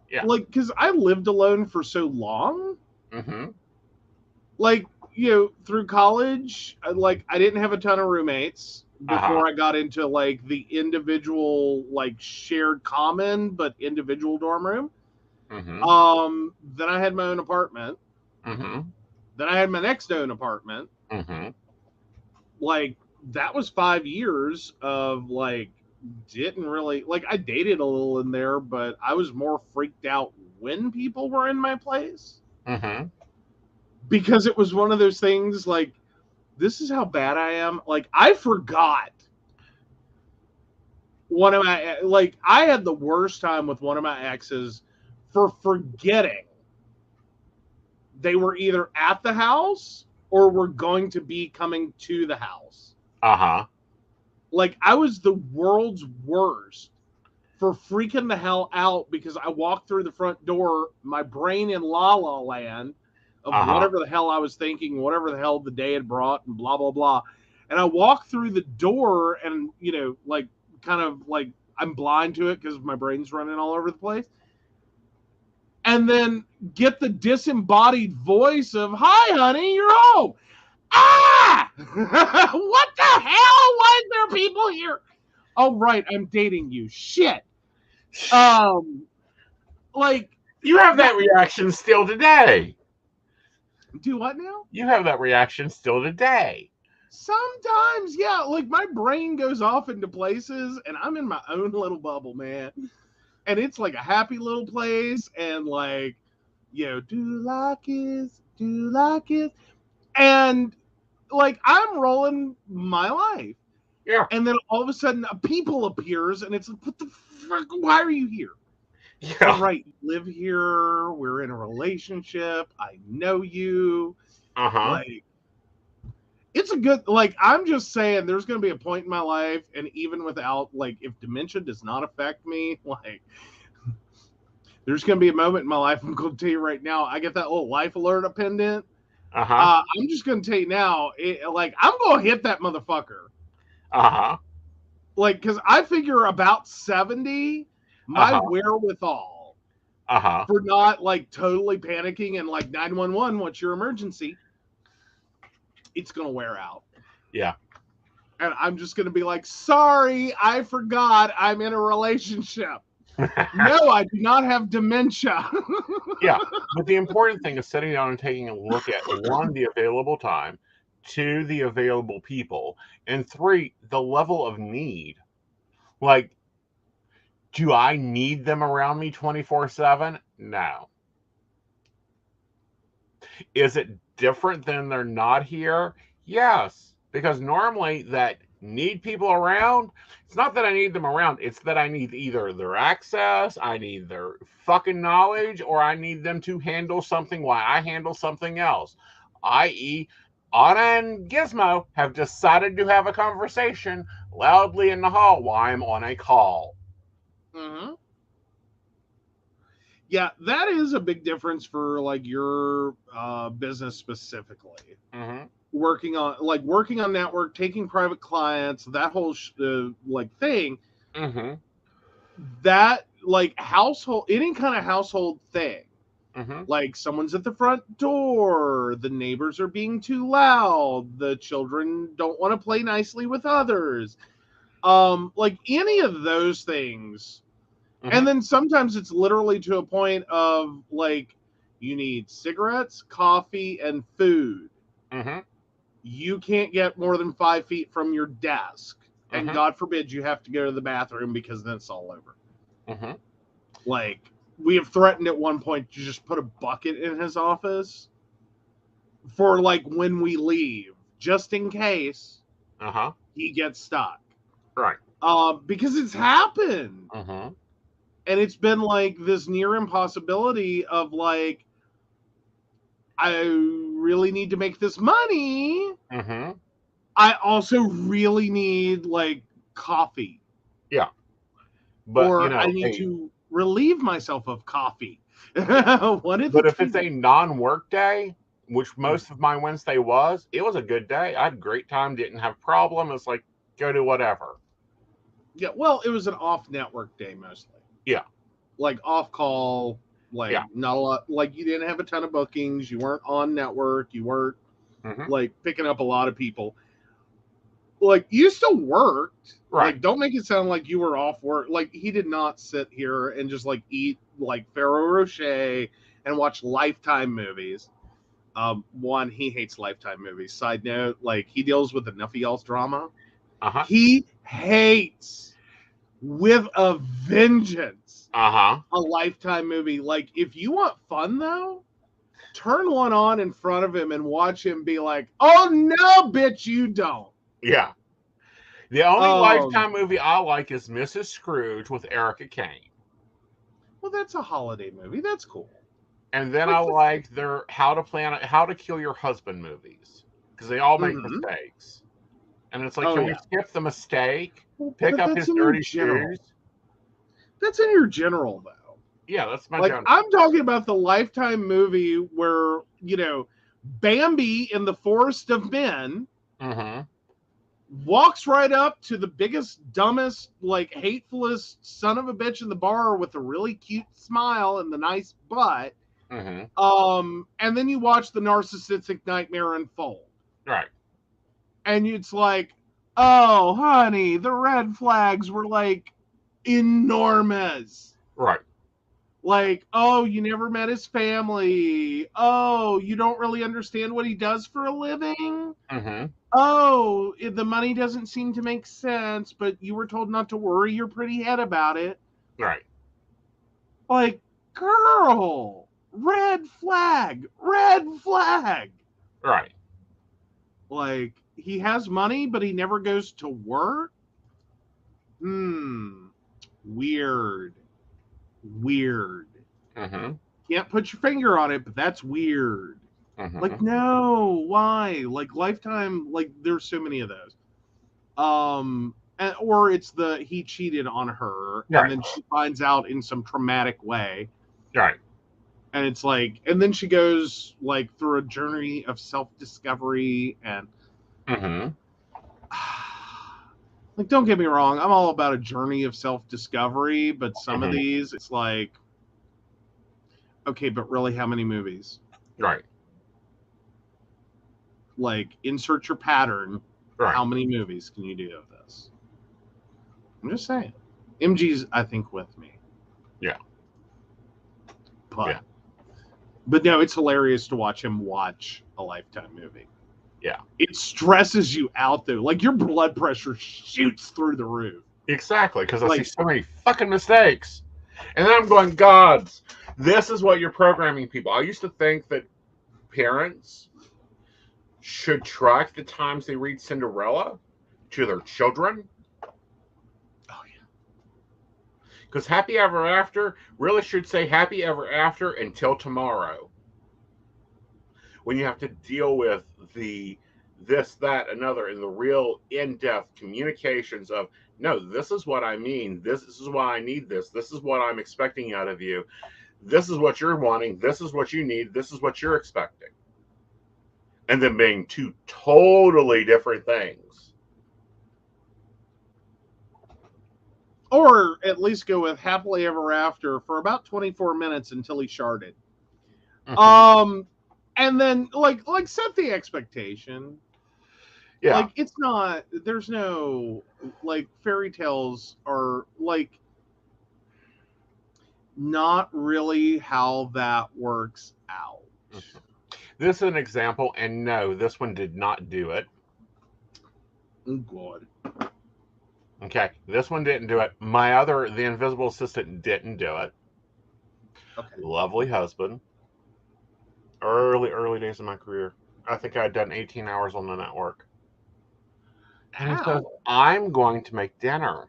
because I lived alone for so long. Mm-hmm. Like, through college, I didn't have a ton of roommates before I got into, like, the individual, like, shared common, but individual dorm room. Mm-hmm. Then I had my own apartment. Mm-hmm. Then I had my next own apartment. Mm-hmm. Like, that was 5 years of, like, didn't really, like, I dated a little in there, but I was more freaked out when people were in my place. Mm-hmm. Because it was one of those things, like, this is how bad I am. Like, I forgot one of my, like, I had the worst time with one of my exes for forgetting they were either at the house or were going to be coming to the house. Uh-huh. Like, I was the world's worst for freaking the hell out because I walked through the front door, my brain in La La Land of whatever the hell I was thinking, whatever the hell the day had brought, and blah, blah, blah. And I walked through the door and, like, kind of like I'm blind to it because my brain's running all over the place. And then get the disembodied voice of, "Hi, honey, you're home." Ah! What the hell? Why is there people here? Oh, right, I'm dating you. Shit. Like, you have that reaction still today. Do what now? You have that reaction still today. Sometimes, yeah. Like, my brain goes off into places, and I'm in my own little bubble, man. And it's like a happy little place, and like, do like is, do like is. And like, I'm rolling my life. Yeah. And then all of a sudden a people appears and it's like, what the fuck? Why are you here? Yeah. All right, you live here. We're in a relationship. I know you. Like, it's a good, like, I'm just saying there's going to be a point in my life, and even without, like, if dementia does not affect me, like, there's going to be a moment in my life, I'm going to tell you right now, I get that little life alert pendant. I'm just going to tell you now, like, I'm going to hit that motherfucker. Like, because I figure about 70, my wherewithal for not, like, totally panicking and, like, 911, what's your emergency? It's going to wear out. Yeah. And I'm just going to be like, sorry, I forgot I'm in a relationship. No, I do not have dementia. Yeah, but the important thing is sitting down and taking a look at, 1, the available time, 2, the available people, and 3, the level of need. Like, do I need them around me 24/7? No. Is it different than they're not here? Yes, because normally that need people around, it's not that I need them around, it's that I need either their access, I need their fucking knowledge, or I need them to handle something while I handle something else. I.e., Anna and Gizmo have decided to have a conversation loudly in the hall while I'm on a call. Yeah, that is a big difference for, like, your business specifically. Working on network, taking private clients, that whole like thing. That, like, household, any kind of household thing. Like, someone's at the front door, the neighbors are being too loud, the children don't want to play nicely with others. Like, any of those things. And then sometimes it's literally to a point of, like, you need cigarettes, coffee, and food. You can't get more than 5 feet from your desk. And God forbid you have to go to the bathroom, because then it's all over. Like, we have threatened at one point to just put a bucket in his office. for like when we leave, just in case Uh-huh. he gets stuck. Right. Because it's happened. Mm-hmm. And it's been like this near impossibility of like, I really need to make this money. Mm-hmm. I also really need like coffee. Yeah. But or you know, I need to relieve myself of coffee. One of the but if two. it's a non-work day, which most of my Wednesday was, it was a good day. I had a great time, didn't have problem. It's like, go do whatever. Yeah, well, it was an off network day mostly. Yeah. Like off call, like Yeah. not a lot, like you didn't have a ton of bookings, you weren't on network, you weren't Mm-hmm. like picking up a lot of people. Like you still worked. Right. Like don't make it sound like you were off work. Like he did not sit here and just like eat like Ferrero Rocher and watch Lifetime movies. One, he hates Lifetime movies. Side note, like he deals with enough of y'all's drama. Uh-huh. He hates with a vengeance Uh-huh. a Lifetime movie. Like if you want fun though, turn one on in front of him and watch him be like, "Oh no, bitch, you don't." Yeah. The only Lifetime movie I like is Mrs. Scrooge with Erica Kane. Well, that's a holiday movie. That's cool. And then I liked their How to Kill Your Husband movies, because they all make mistakes. And it's like, can we skip the mistake? Pick up his dirty shoes? That's in your general, though. Yeah, that's my like, general. I'm talking about the Lifetime movie where, you know, Bambi in the Forest of Men walks right up to the biggest, dumbest, like, hatefulest son of a bitch in the bar with a really cute smile and the nice butt. And then you watch the narcissistic nightmare unfold. Right. And it's like, oh, honey, the red flags were like enormous. Right. Like, oh, you never met his family. Oh, you don't really understand what he does for a living. Oh, the money doesn't seem to make sense, but you were told not to worry your pretty head about it. Right. Like, girl, red flag, red flag. Right. Like, he has money, but he never goes to work? Weird. Can't put your finger on it, but that's weird. Like, no, why? Like, Lifetime, like, there's so many of those. Or it's he cheated on her, and then she finds out in some traumatic way. Right. And it's like, and then she goes, like, through a journey of self-discovery, and like, don't get me wrong, I'm all about a journey of self-discovery, but some of these, it's like, okay, but really, how many movies? Right. Like, insert your pattern. Right. How many movies can you do of this? I'm just saying. MG's, I think, with me. Yeah. But no, it's hilarious to watch him watch a Lifetime movie. Yeah. It stresses you out, though. Like, your blood pressure shoots through the roof. Exactly, because I see so many fucking mistakes. And then I'm going, gods, this is what you're programming people. I used to think that parents should track the times they read Cinderella to their children. Oh, yeah. Because Happy Ever After really should say Happy Ever After until tomorrow. When you have to deal with the this, that, another, and the real in-depth communications of, no, this is what I mean. This is why I need this. This is what I'm expecting out of you. This is what you're wanting. This is what you need. This is what you're expecting. And then being two totally different things. Or at least go with Happily Ever After for about 24 minutes until he sharded. And then like set the expectation. Yeah. Like, it's not, there's no, like, fairy tales are like not really how that works out. This is an example, and no, this one did not do it. Oh, God. Okay, this one didn't do it. The invisible assistant didn't do it. Okay. Lovely husband. Early days of my career. I think I had done 18 hours on the network. And he says, How? I'm going to make dinner.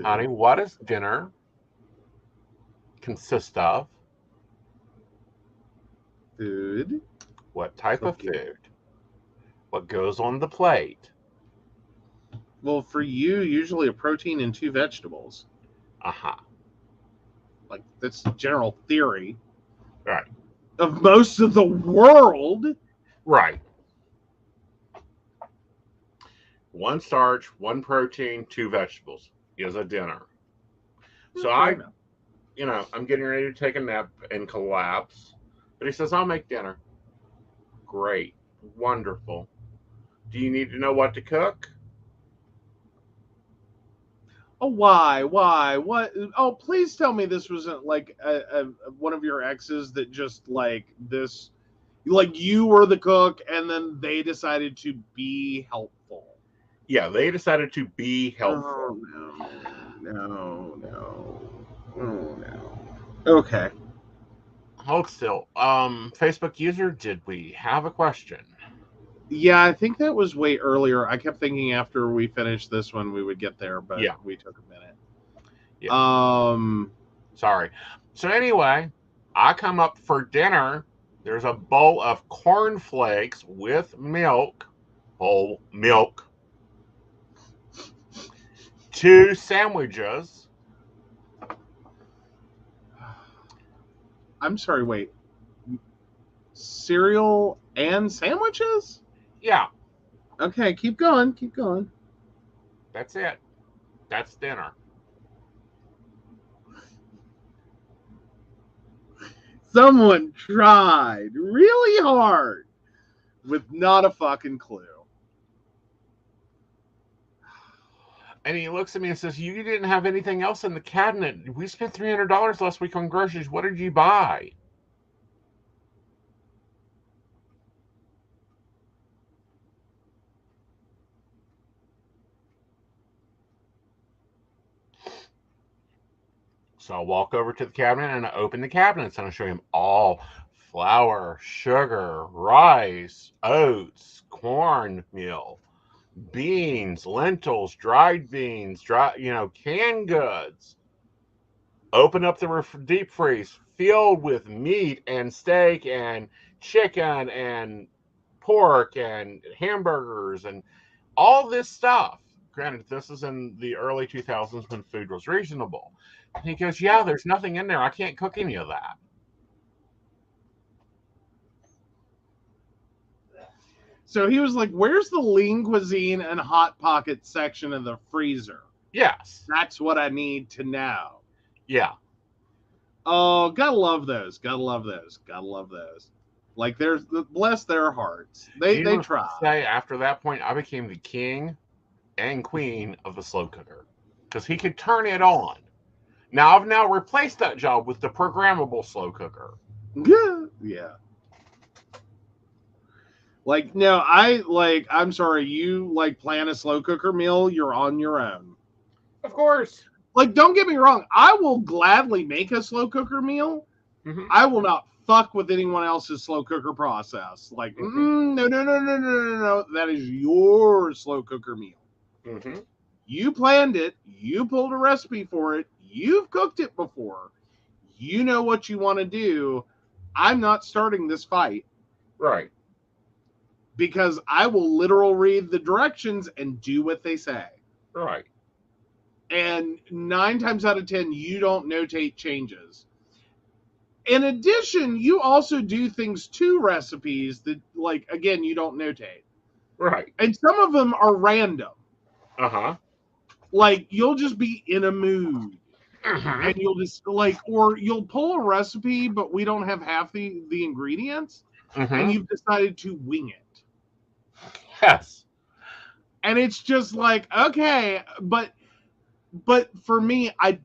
Honey, what does dinner consist of? Food. What type of food? What goes on the plate? Well, for you, usually a protein and 2 vegetables. Uh-huh. Like, that's general theory. Right. Of most of the world. Right. 1 starch, 1 protein, 2 vegetables is a dinner. So I'm getting ready to take a nap and collapse. But he says, I'll make dinner. Great. Wonderful. Do you need to know what to cook? Oh, why? What? Oh, please tell me this wasn't like one of your exes that just like this, like you were the cook and then they decided to be helpful. Yeah, they decided to be helpful. Oh, no. Okay. Hold still. Facebook user, did we have a question? Yeah, I think that was way earlier. I kept thinking after we finished this one we would get there, but Yeah. we took a minute. Yeah. Sorry. So anyway, I come up for dinner. There's a bowl of cornflakes with milk, whole milk, 2 sandwiches. I'm sorry, wait. Cereal and sandwiches? Yeah, Okay, keep going. that's it. That's dinner. Someone tried really hard with not a fucking clue. And he looks at me and says, you didn't have anything else in the cabinet. We spent $300 last week on groceries. What did you buy? So I'll walk over to the cabinet and I open the cabinets and I show him all flour, sugar, rice, oats, cornmeal, beans, lentils, dried beans, canned goods. Open up the deep freeze filled with meat and steak and chicken and pork and hamburgers and all this stuff. Granted, this is in the early 2000s when food was reasonable. And he goes, yeah, there's nothing in there. I can't cook any of that. So he was like, where's the lean cuisine and hot pocket section of the freezer? Yes. That's what I need to know. Yeah. Oh, gotta love those. Like, there's bless their hearts. They try. Say after that point, I became the king and queen of the slow cooker because he could turn it on. Now I've now replaced that job with the programmable slow cooker. Yeah. Like, no, I'm sorry, you like plan a slow cooker meal, you're on your own. Of course. Like, don't get me wrong, I will gladly make a slow cooker meal. Mm-hmm. I will not fuck with anyone else's slow cooker process. Like, no. That is your slow cooker meal. Mm-hmm. You planned it. You pulled a recipe for it. You've cooked it before. You know what you want to do. I'm not starting this fight. Right. Because I will literal read the directions and do what they say. Right. And 9 times out of 10, you don't notate changes. In addition, you also do things to recipes that, like, again, you don't notate. Right. And some of them are random. Uh-huh. Like, you'll just be in a mood. Uh-huh. And you'll just, like, or you'll pull a recipe, but we don't have half the ingredients. Uh-huh. And you've decided to wing it. Yes. And it's just like, okay, but for me, I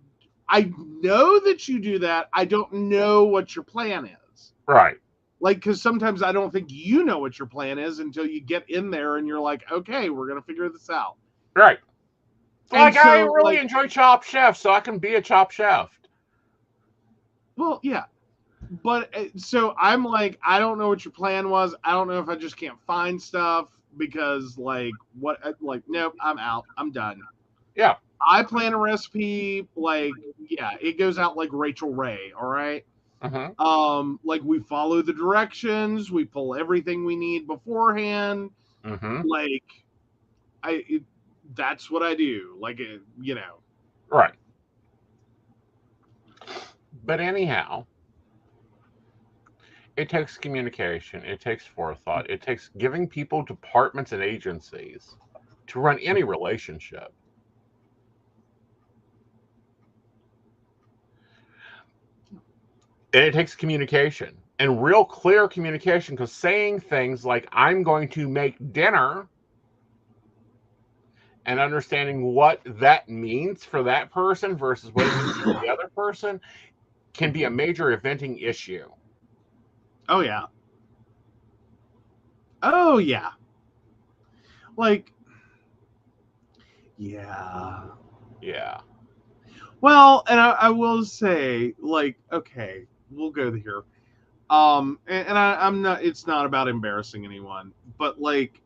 know that you do that. I don't know what your plan is. Right. Like, because sometimes I don't think you know what your plan is until you get in there and you're like, okay, we're going to figure this out. Right. Like, so, I really enjoy Chopped Chef, so I can be a Chopped Chef. Well, yeah. But so I'm like, I don't know what your plan was. I don't know if I just can't find stuff because like what like nope, I'm out. I'm done. Yeah. I plan a recipe like yeah, it goes out like Rachel Ray, all right? Mm-hmm. Like we follow the directions, we pull everything we need beforehand. Mm-hmm. Like that's what I do. Like you know. Right. But anyhow, it takes communication, it takes forethought, it takes giving people departments and agencies to run any relationship. And it takes communication and real clear communication, because saying things like, I'm going to make dinner, and understanding what that means for that person versus what it means for the other person can be a major eventing issue. Oh yeah. Oh yeah. Like yeah. Yeah. Well, and I will say, like, okay, we'll go here. And I'm not. It's not about embarrassing anyone, but like,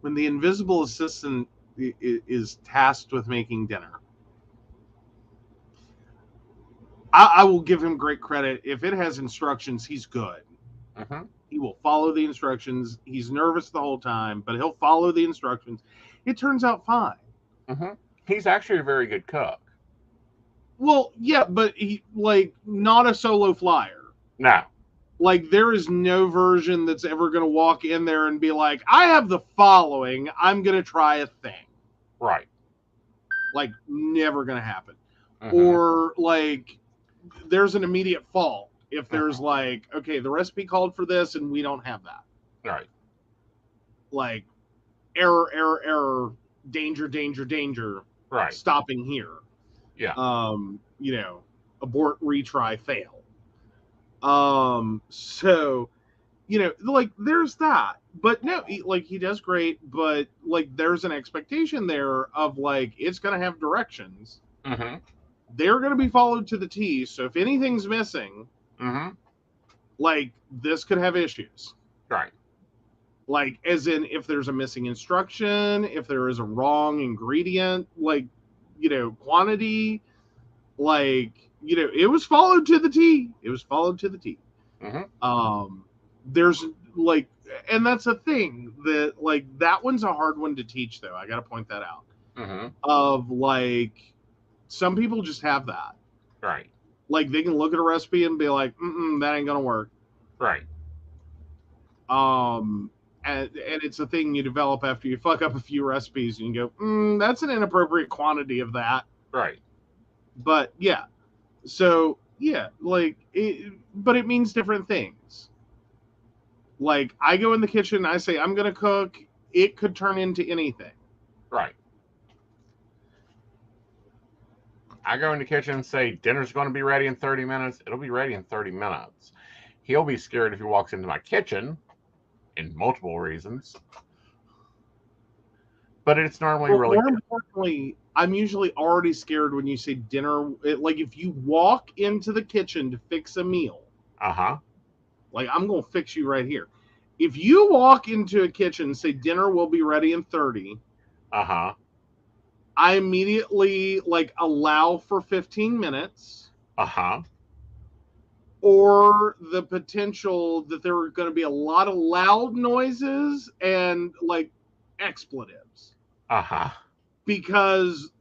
when the invisible assistant is tasked with making dinner, I will give him great credit. If it has instructions, he's good. Mm-hmm. He will follow the instructions. He's nervous the whole time, but he'll follow the instructions. It turns out fine. Mm-hmm. He's actually a very good cook. Well, yeah, but he like not a solo flyer. No. Like there is no version that's ever going to walk in there and be like, I have the following, I'm going to try a thing. Right. Like never going to happen. Mm-hmm. Or like there's an immediate fault if there's Mm-hmm. like, okay, the recipe called for this and we don't have that. Right. Like error, danger, Right. stopping here. Yeah. You know, abort, retry, fail. So you know, like there's that, but no, he does great, but like there's an expectation there of like it's gonna have directions. Mm-hmm. They're gonna be followed to the T. So if anything's missing, Mm-hmm. like this could have issues. Right. Like as in if there's a missing instruction, if there is a wrong ingredient, like you know, quantity, like you know, it was followed to the T. It was followed to the T. Mm-hmm. There's like, and that's a thing that like that one's a hard one to teach though. I got to point that out. Mm-hmm. Of like, some people just have that. Right. Like they can look at a recipe and be like, that ain't gonna work. Right. And it's a thing you develop after you fuck up a few recipes and you go, that's an inappropriate quantity of that. Right. But yeah, so yeah, like, but it means different things. Like I go in the kitchen, I say I'm gonna cook. It could turn into anything. Right. I go in the kitchen and say dinner's going to be ready in 30 minutes. It'll be ready in 30 minutes. He'll be scared if he walks into my kitchen, in multiple reasons. But it's normally really more importantly, I'm usually already scared when you say dinner. Like if you walk into the kitchen to fix a meal, like I'm gonna fix you right here. If you walk into a kitchen and say dinner will be ready in 30, I immediately like allow for 15 minutes. Or the potential that there are going to be a lot of loud noises and like expletives. Because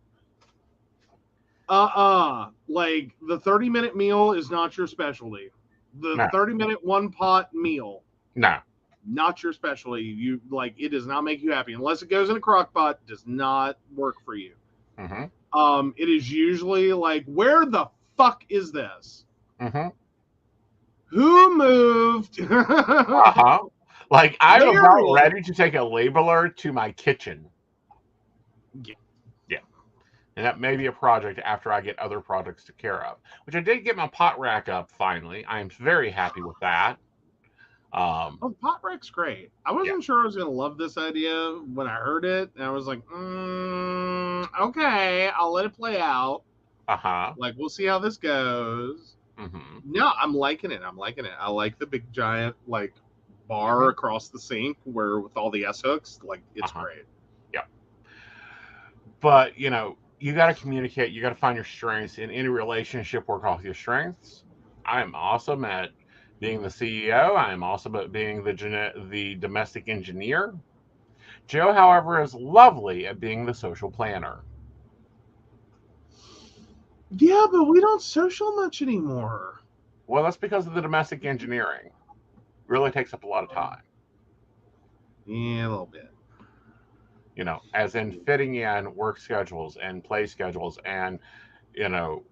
like the 30-minute meal is not your specialty. The 30-minute one pot meal. No. Not your specialty. You like it does not make you happy unless it goes in a crock pot. Does not work for you. It is usually like, where the fuck is this? Who moved? Like I'm about ready to take a labeler to my kitchen. Yeah. And that may be a project after I get other projects to care of. Which I did get my pot rack up finally. I am very happy with that. The pot rack's great. I wasn't sure I was gonna love this idea when I heard it, and I was like, okay, I'll let it play out. Like we'll see how this goes. Mm-hmm. No, I'm liking it. I like the big giant like bar across the sink where with all the S hooks. Like it's great. Yeah. But you know, you got to communicate. You got to find your strengths in any relationship. Work off your strengths. I am awesome at being the CEO. I am awesome at being the domestic engineer. Joe, however, is lovely at being the social planner. Yeah, but we don't social much anymore. Well, that's because of the domestic engineering. Really takes up a lot of time. Yeah, a little bit. You know, as in fitting in work schedules and play schedules and, you know,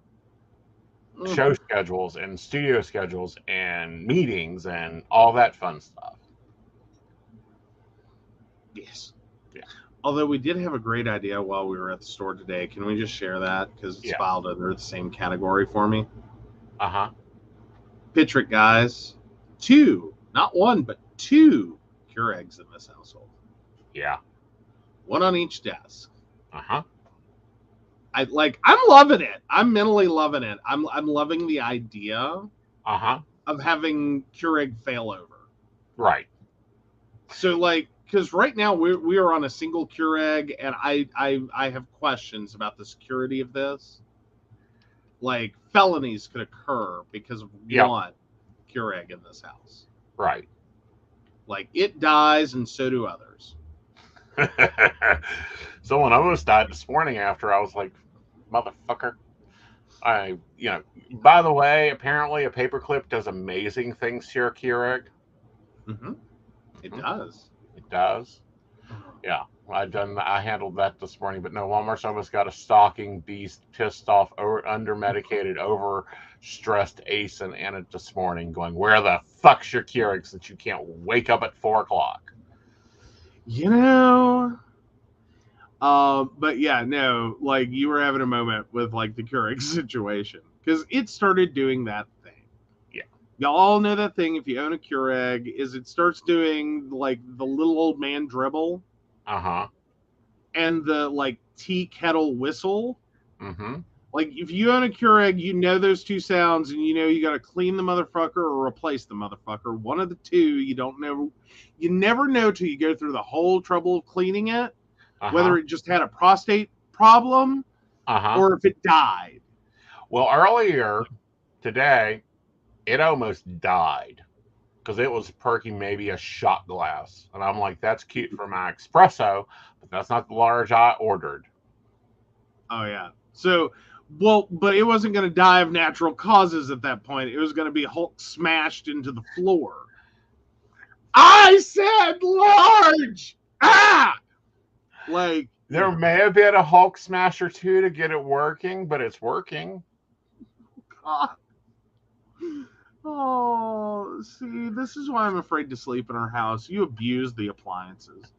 show schedules and studio schedules and meetings and all that fun stuff. Yes. Yeah. Although we did have a great idea while we were at the store today. Can we just share that? Because it's Yes. filed under the same category for me. Uh-huh. Picture it, guys. 2, not 1, but 2 Keurigs in this household. Yeah. 1 on each desk. Uh-huh. I'm loving it. I'm mentally loving it. I'm loving the idea Uh-huh. of having Keurig failover. Right. So like, because right now we are on a single Keurig, and I have questions about the security of this. Like felonies could occur because of one Keurig in this house. Right. Like it dies, and so do others. Someone almost died this morning after I was like, motherfucker. By the way, apparently a paperclip does amazing things to your Keurig. Mm-hmm. It does. It does. Yeah. I handled that this morning, but no, Walmart's almost got a stalking beast, pissed off, under medicated, over stressed Aeson in it this morning, going, "Where the fuck's your Keurigs that you can't wake up at 4:00?" You know. But yeah, no, like you were having a moment with like the Keurig situation because it started doing that thing. Yeah. Y'all all know that thing. If you own a Keurig, is it starts doing like the little old man dribble. Uh-huh. And the like tea kettle whistle. Mm-hmm. Like if you own a Keurig, you know those two sounds, and you know you got to clean the motherfucker or replace the motherfucker. One of the two. You don't know. You never know till you go through the whole trouble of cleaning it, whether it just had a prostate problem or if it died. Well, earlier today, it almost died because it was perking maybe a shot glass. And I'm like, that's cute for my espresso, but that's not the large I ordered. Oh, yeah. So, well, but it wasn't going to die of natural causes at that point. It was going to be Hulk smashed into the floor. I said large! Ah! Like, there may have been a Hulk smash or two to get it working, but it's working. God. Oh, see, this is why I'm afraid to sleep in our house. You abuse the appliances.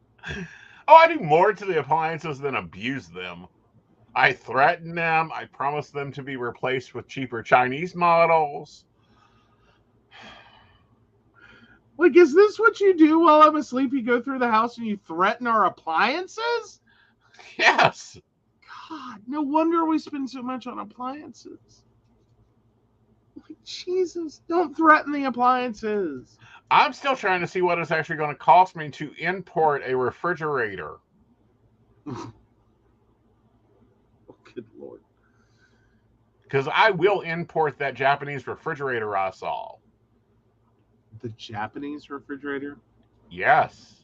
Oh, I do more to the appliances than abuse them. I threaten them. I promise them to be replaced with cheaper Chinese models. Like, is this what you do while I'm asleep? You go through the house and you threaten our appliances? Yes. God, no wonder we spend so much on appliances. Like, Jesus, don't threaten the appliances. I'm still trying to see what it's actually going to cost me to import a refrigerator. Oh, good Lord. Because I will import that Japanese refrigerator I saw. The Japanese refrigerator? Yes.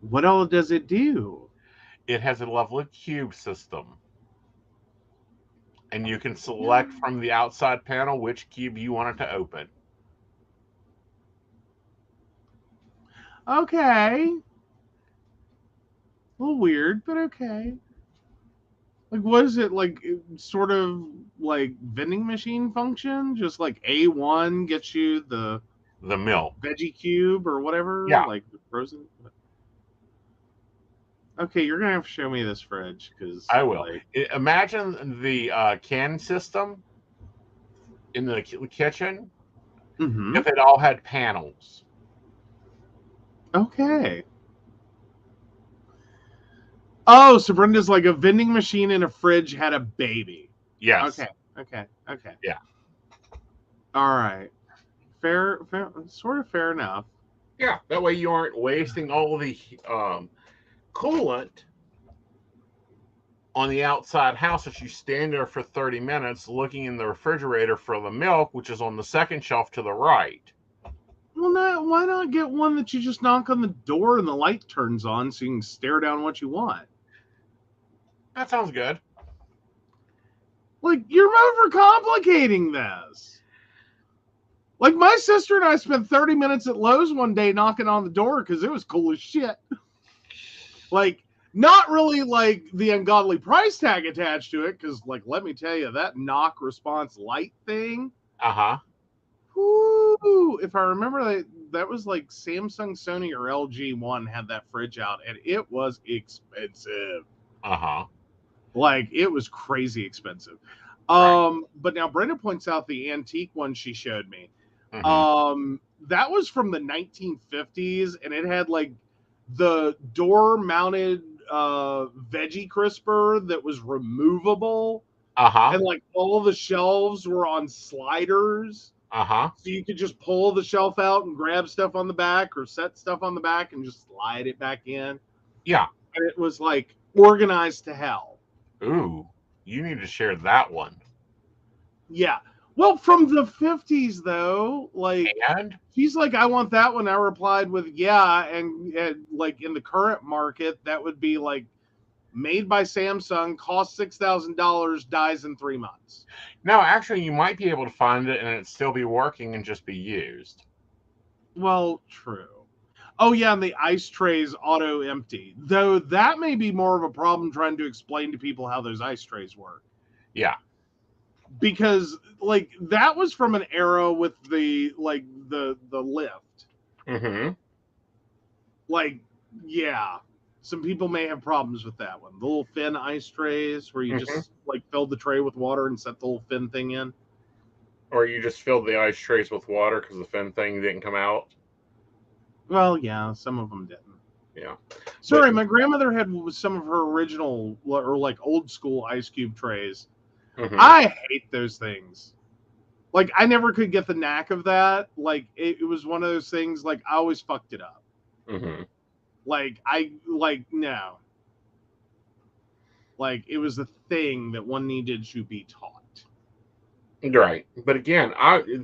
What all does it do? It has a lovely cube system. And you can select from the outside panel which cube you want it to open. Okay. A little weird, but okay. Like, what is it, like, sort of like vending machine function? Just like A1 gets you the milk. Veggie cube or whatever? Yeah. Like frozen? Okay, you're going to have to show me this fridge. Cause, I will. Like, imagine the can system in the kitchen if it all had panels. Okay. Oh, so Brenda's like a vending machine in a fridge had a baby. Yes. Okay. Yeah. All right. Fair, sort of fair enough. Yeah, that way you aren't wasting all the coolant on the outside house as you stand there for 30 minutes looking in the refrigerator for the milk, which is on the second shelf to the right. Well, why not get one that you just knock on the door and the light turns on so you can stare down what you want? That sounds good. Like, you're overcomplicating this. Like, my sister and I spent 30 minutes at Lowe's one day knocking on the door because it was cool as shit. Like, not really like the ungodly price tag attached to it, because, like, let me tell you, that knock response light thing. Whoo, if I remember, that was like Samsung, Sony, or LG one had that fridge out, and it was expensive. Like, it was crazy expensive. Right. But now Brenda points out the antique one she showed me. Mhm. That was from the 1950s, and it had like the door-mounted veggie crisper that was removable, and like all the shelves were on sliders. So you could just pull the shelf out and grab stuff on the back or set stuff on the back and just slide it back in. Yeah. And it was like organized to hell. Ooh, you need to share that one. Yeah. Well, from the 50s, though, like, And she's like, I want that one. I replied with, yeah. And like in the current market, that would be like made by Samsung, costs $6,000, dies in 3 months. no, actually, you might be able to find it and it still be working and just be used. Well, true. Oh, yeah, and the ice trays auto empty. Though that may be more of a problem trying to explain to people how those ice trays work. Yeah. Because, like, that was from an era with the, like, the lift. Mm-hmm. Like, yeah. Some people may have problems with that one. The little fin ice trays where you just, like, filled the tray with water and set the little fin thing in. Or you just filled the ice trays with water because the fin thing didn't come out. Well, yeah, some of them didn't. Yeah. Sorry, my grandmother had some of her original or like old school ice cube trays. I hate those things. Like, I never could get the knack of that. Like, it was one of those things, like, I always fucked it up. Like, no. Like, it was a thing that one needed to be taught. Right. But again,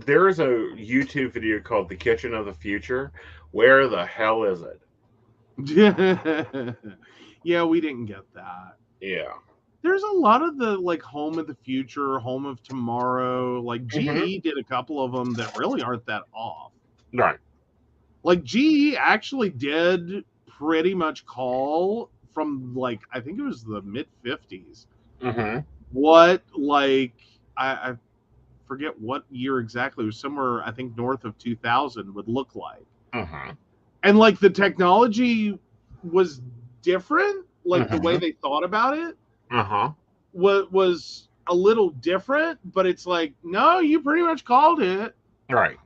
there's a YouTube video called The Kitchen of the Future. Where the hell is it? Yeah, we didn't get that. Yeah. There's a lot of the, like, home of the future, home of tomorrow. Like, GE did a couple of them that really aren't that off. Right. Like, GE actually did pretty much call from, like, I think it was the mid-50s. What, like, I forget what year exactly. It was somewhere, I think, north of 2000 would look like. And, like, the technology was different. Like, the way they thought about it was a little different, but it's like, no, you pretty much called it. Right.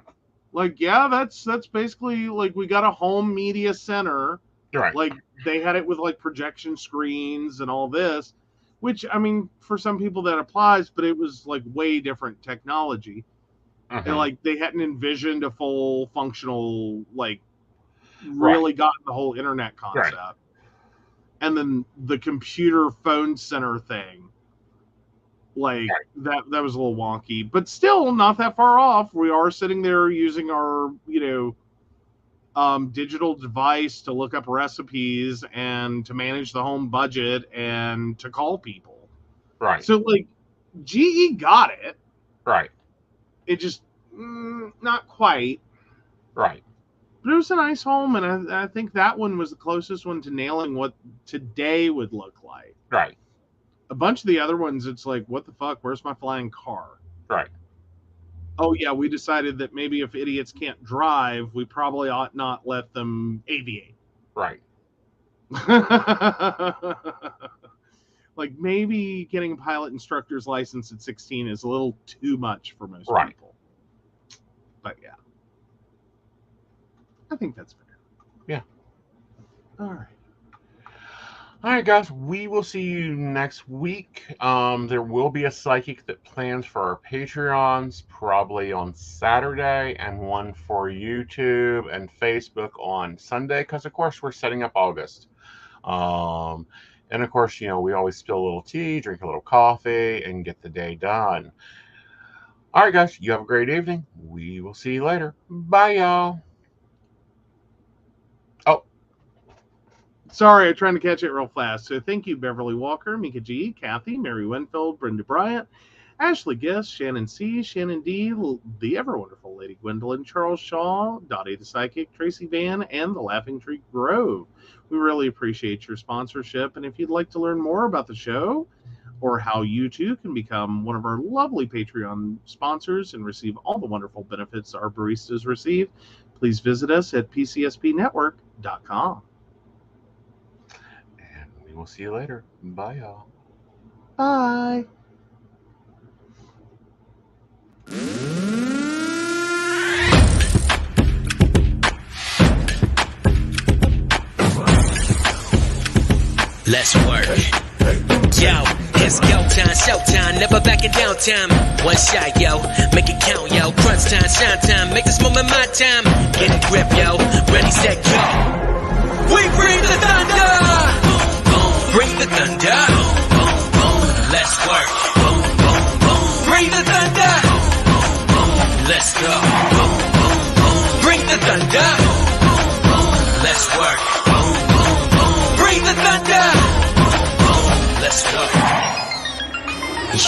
Like, yeah, that's basically, like, we got a home media center. Right. Like, they had it with, like, projection screens and all this, which, I mean, for some people that applies, but it was, like, way different technology. And, like, they hadn't envisioned a full functional, like, really gotten the whole internet concept. Right. And then the computer phone center thing, like, that was a little wonky, but still not that far off. We are sitting there using our, digital device to look up recipes and to manage the home budget and to call people. Right. So, like, GE got it. Right. It just not quite. Right. But it was a nice home, and I think that one was the closest one to nailing what today would look like. Right. A bunch of the other ones, it's like, what the fuck? Where's my flying car? Right. Oh, yeah, we decided that maybe if idiots can't drive, we probably ought not let them aviate. Right. Like, maybe getting a pilot instructor's license at 16 is a little too much for most people. But, yeah. I think that's fair. Yeah. All right. All right, guys, we will see you next week. There will be a psychic that plans for our Patreons probably on Saturday, and one for YouTube and Facebook on Sunday, because, of course, we're setting up August. And, of course, you know, we always spill a little tea, drink a little coffee, and get the day done. All right, guys, you have a great evening. We will see you later. Bye, y'all. Oh. Sorry, I'm trying to catch it real fast. So thank you, Beverly Walker, Mika G, Kathy, Mary Winfield, Brenda Bryant, Ashley Guest, Shannon C, Shannon D, the ever-wonderful Lady Gwendolyn, Charles Shaw, Dottie the Psychic, Tracy Van, and the Laughing Tree Grove. We really appreciate your sponsorship, and if you'd like to learn more about the show or how you too can become one of our lovely Patreon sponsors and receive all the wonderful benefits our baristas receive, please visit us at pcspnetwork.com. We'll see you later. Bye, y'all. Bye. Let's work. Yo, it's go time, showtime, never backing down time. One shot, yo, make it count, yo. Crunch time, shine time, make this moment my time. Get a grip, yo, ready, set, go. We bring the thunder. Bring the thunder. Let's work. Bring the thunder. Let's go. Bring the thunder. Let's work. Bring the thunder. Let's go.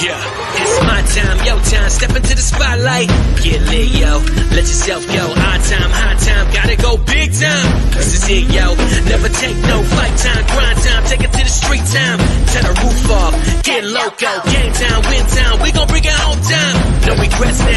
Yeah, it's my time, your time, step into the spotlight. Get lit, yo, let yourself go. Our time, high time, gotta go big time. This is it, yo, never take no flight time. Grind time, take it to the street time. Turn the roof off, get loco. Game time, win time, we gon' bring it home time. No regrets now.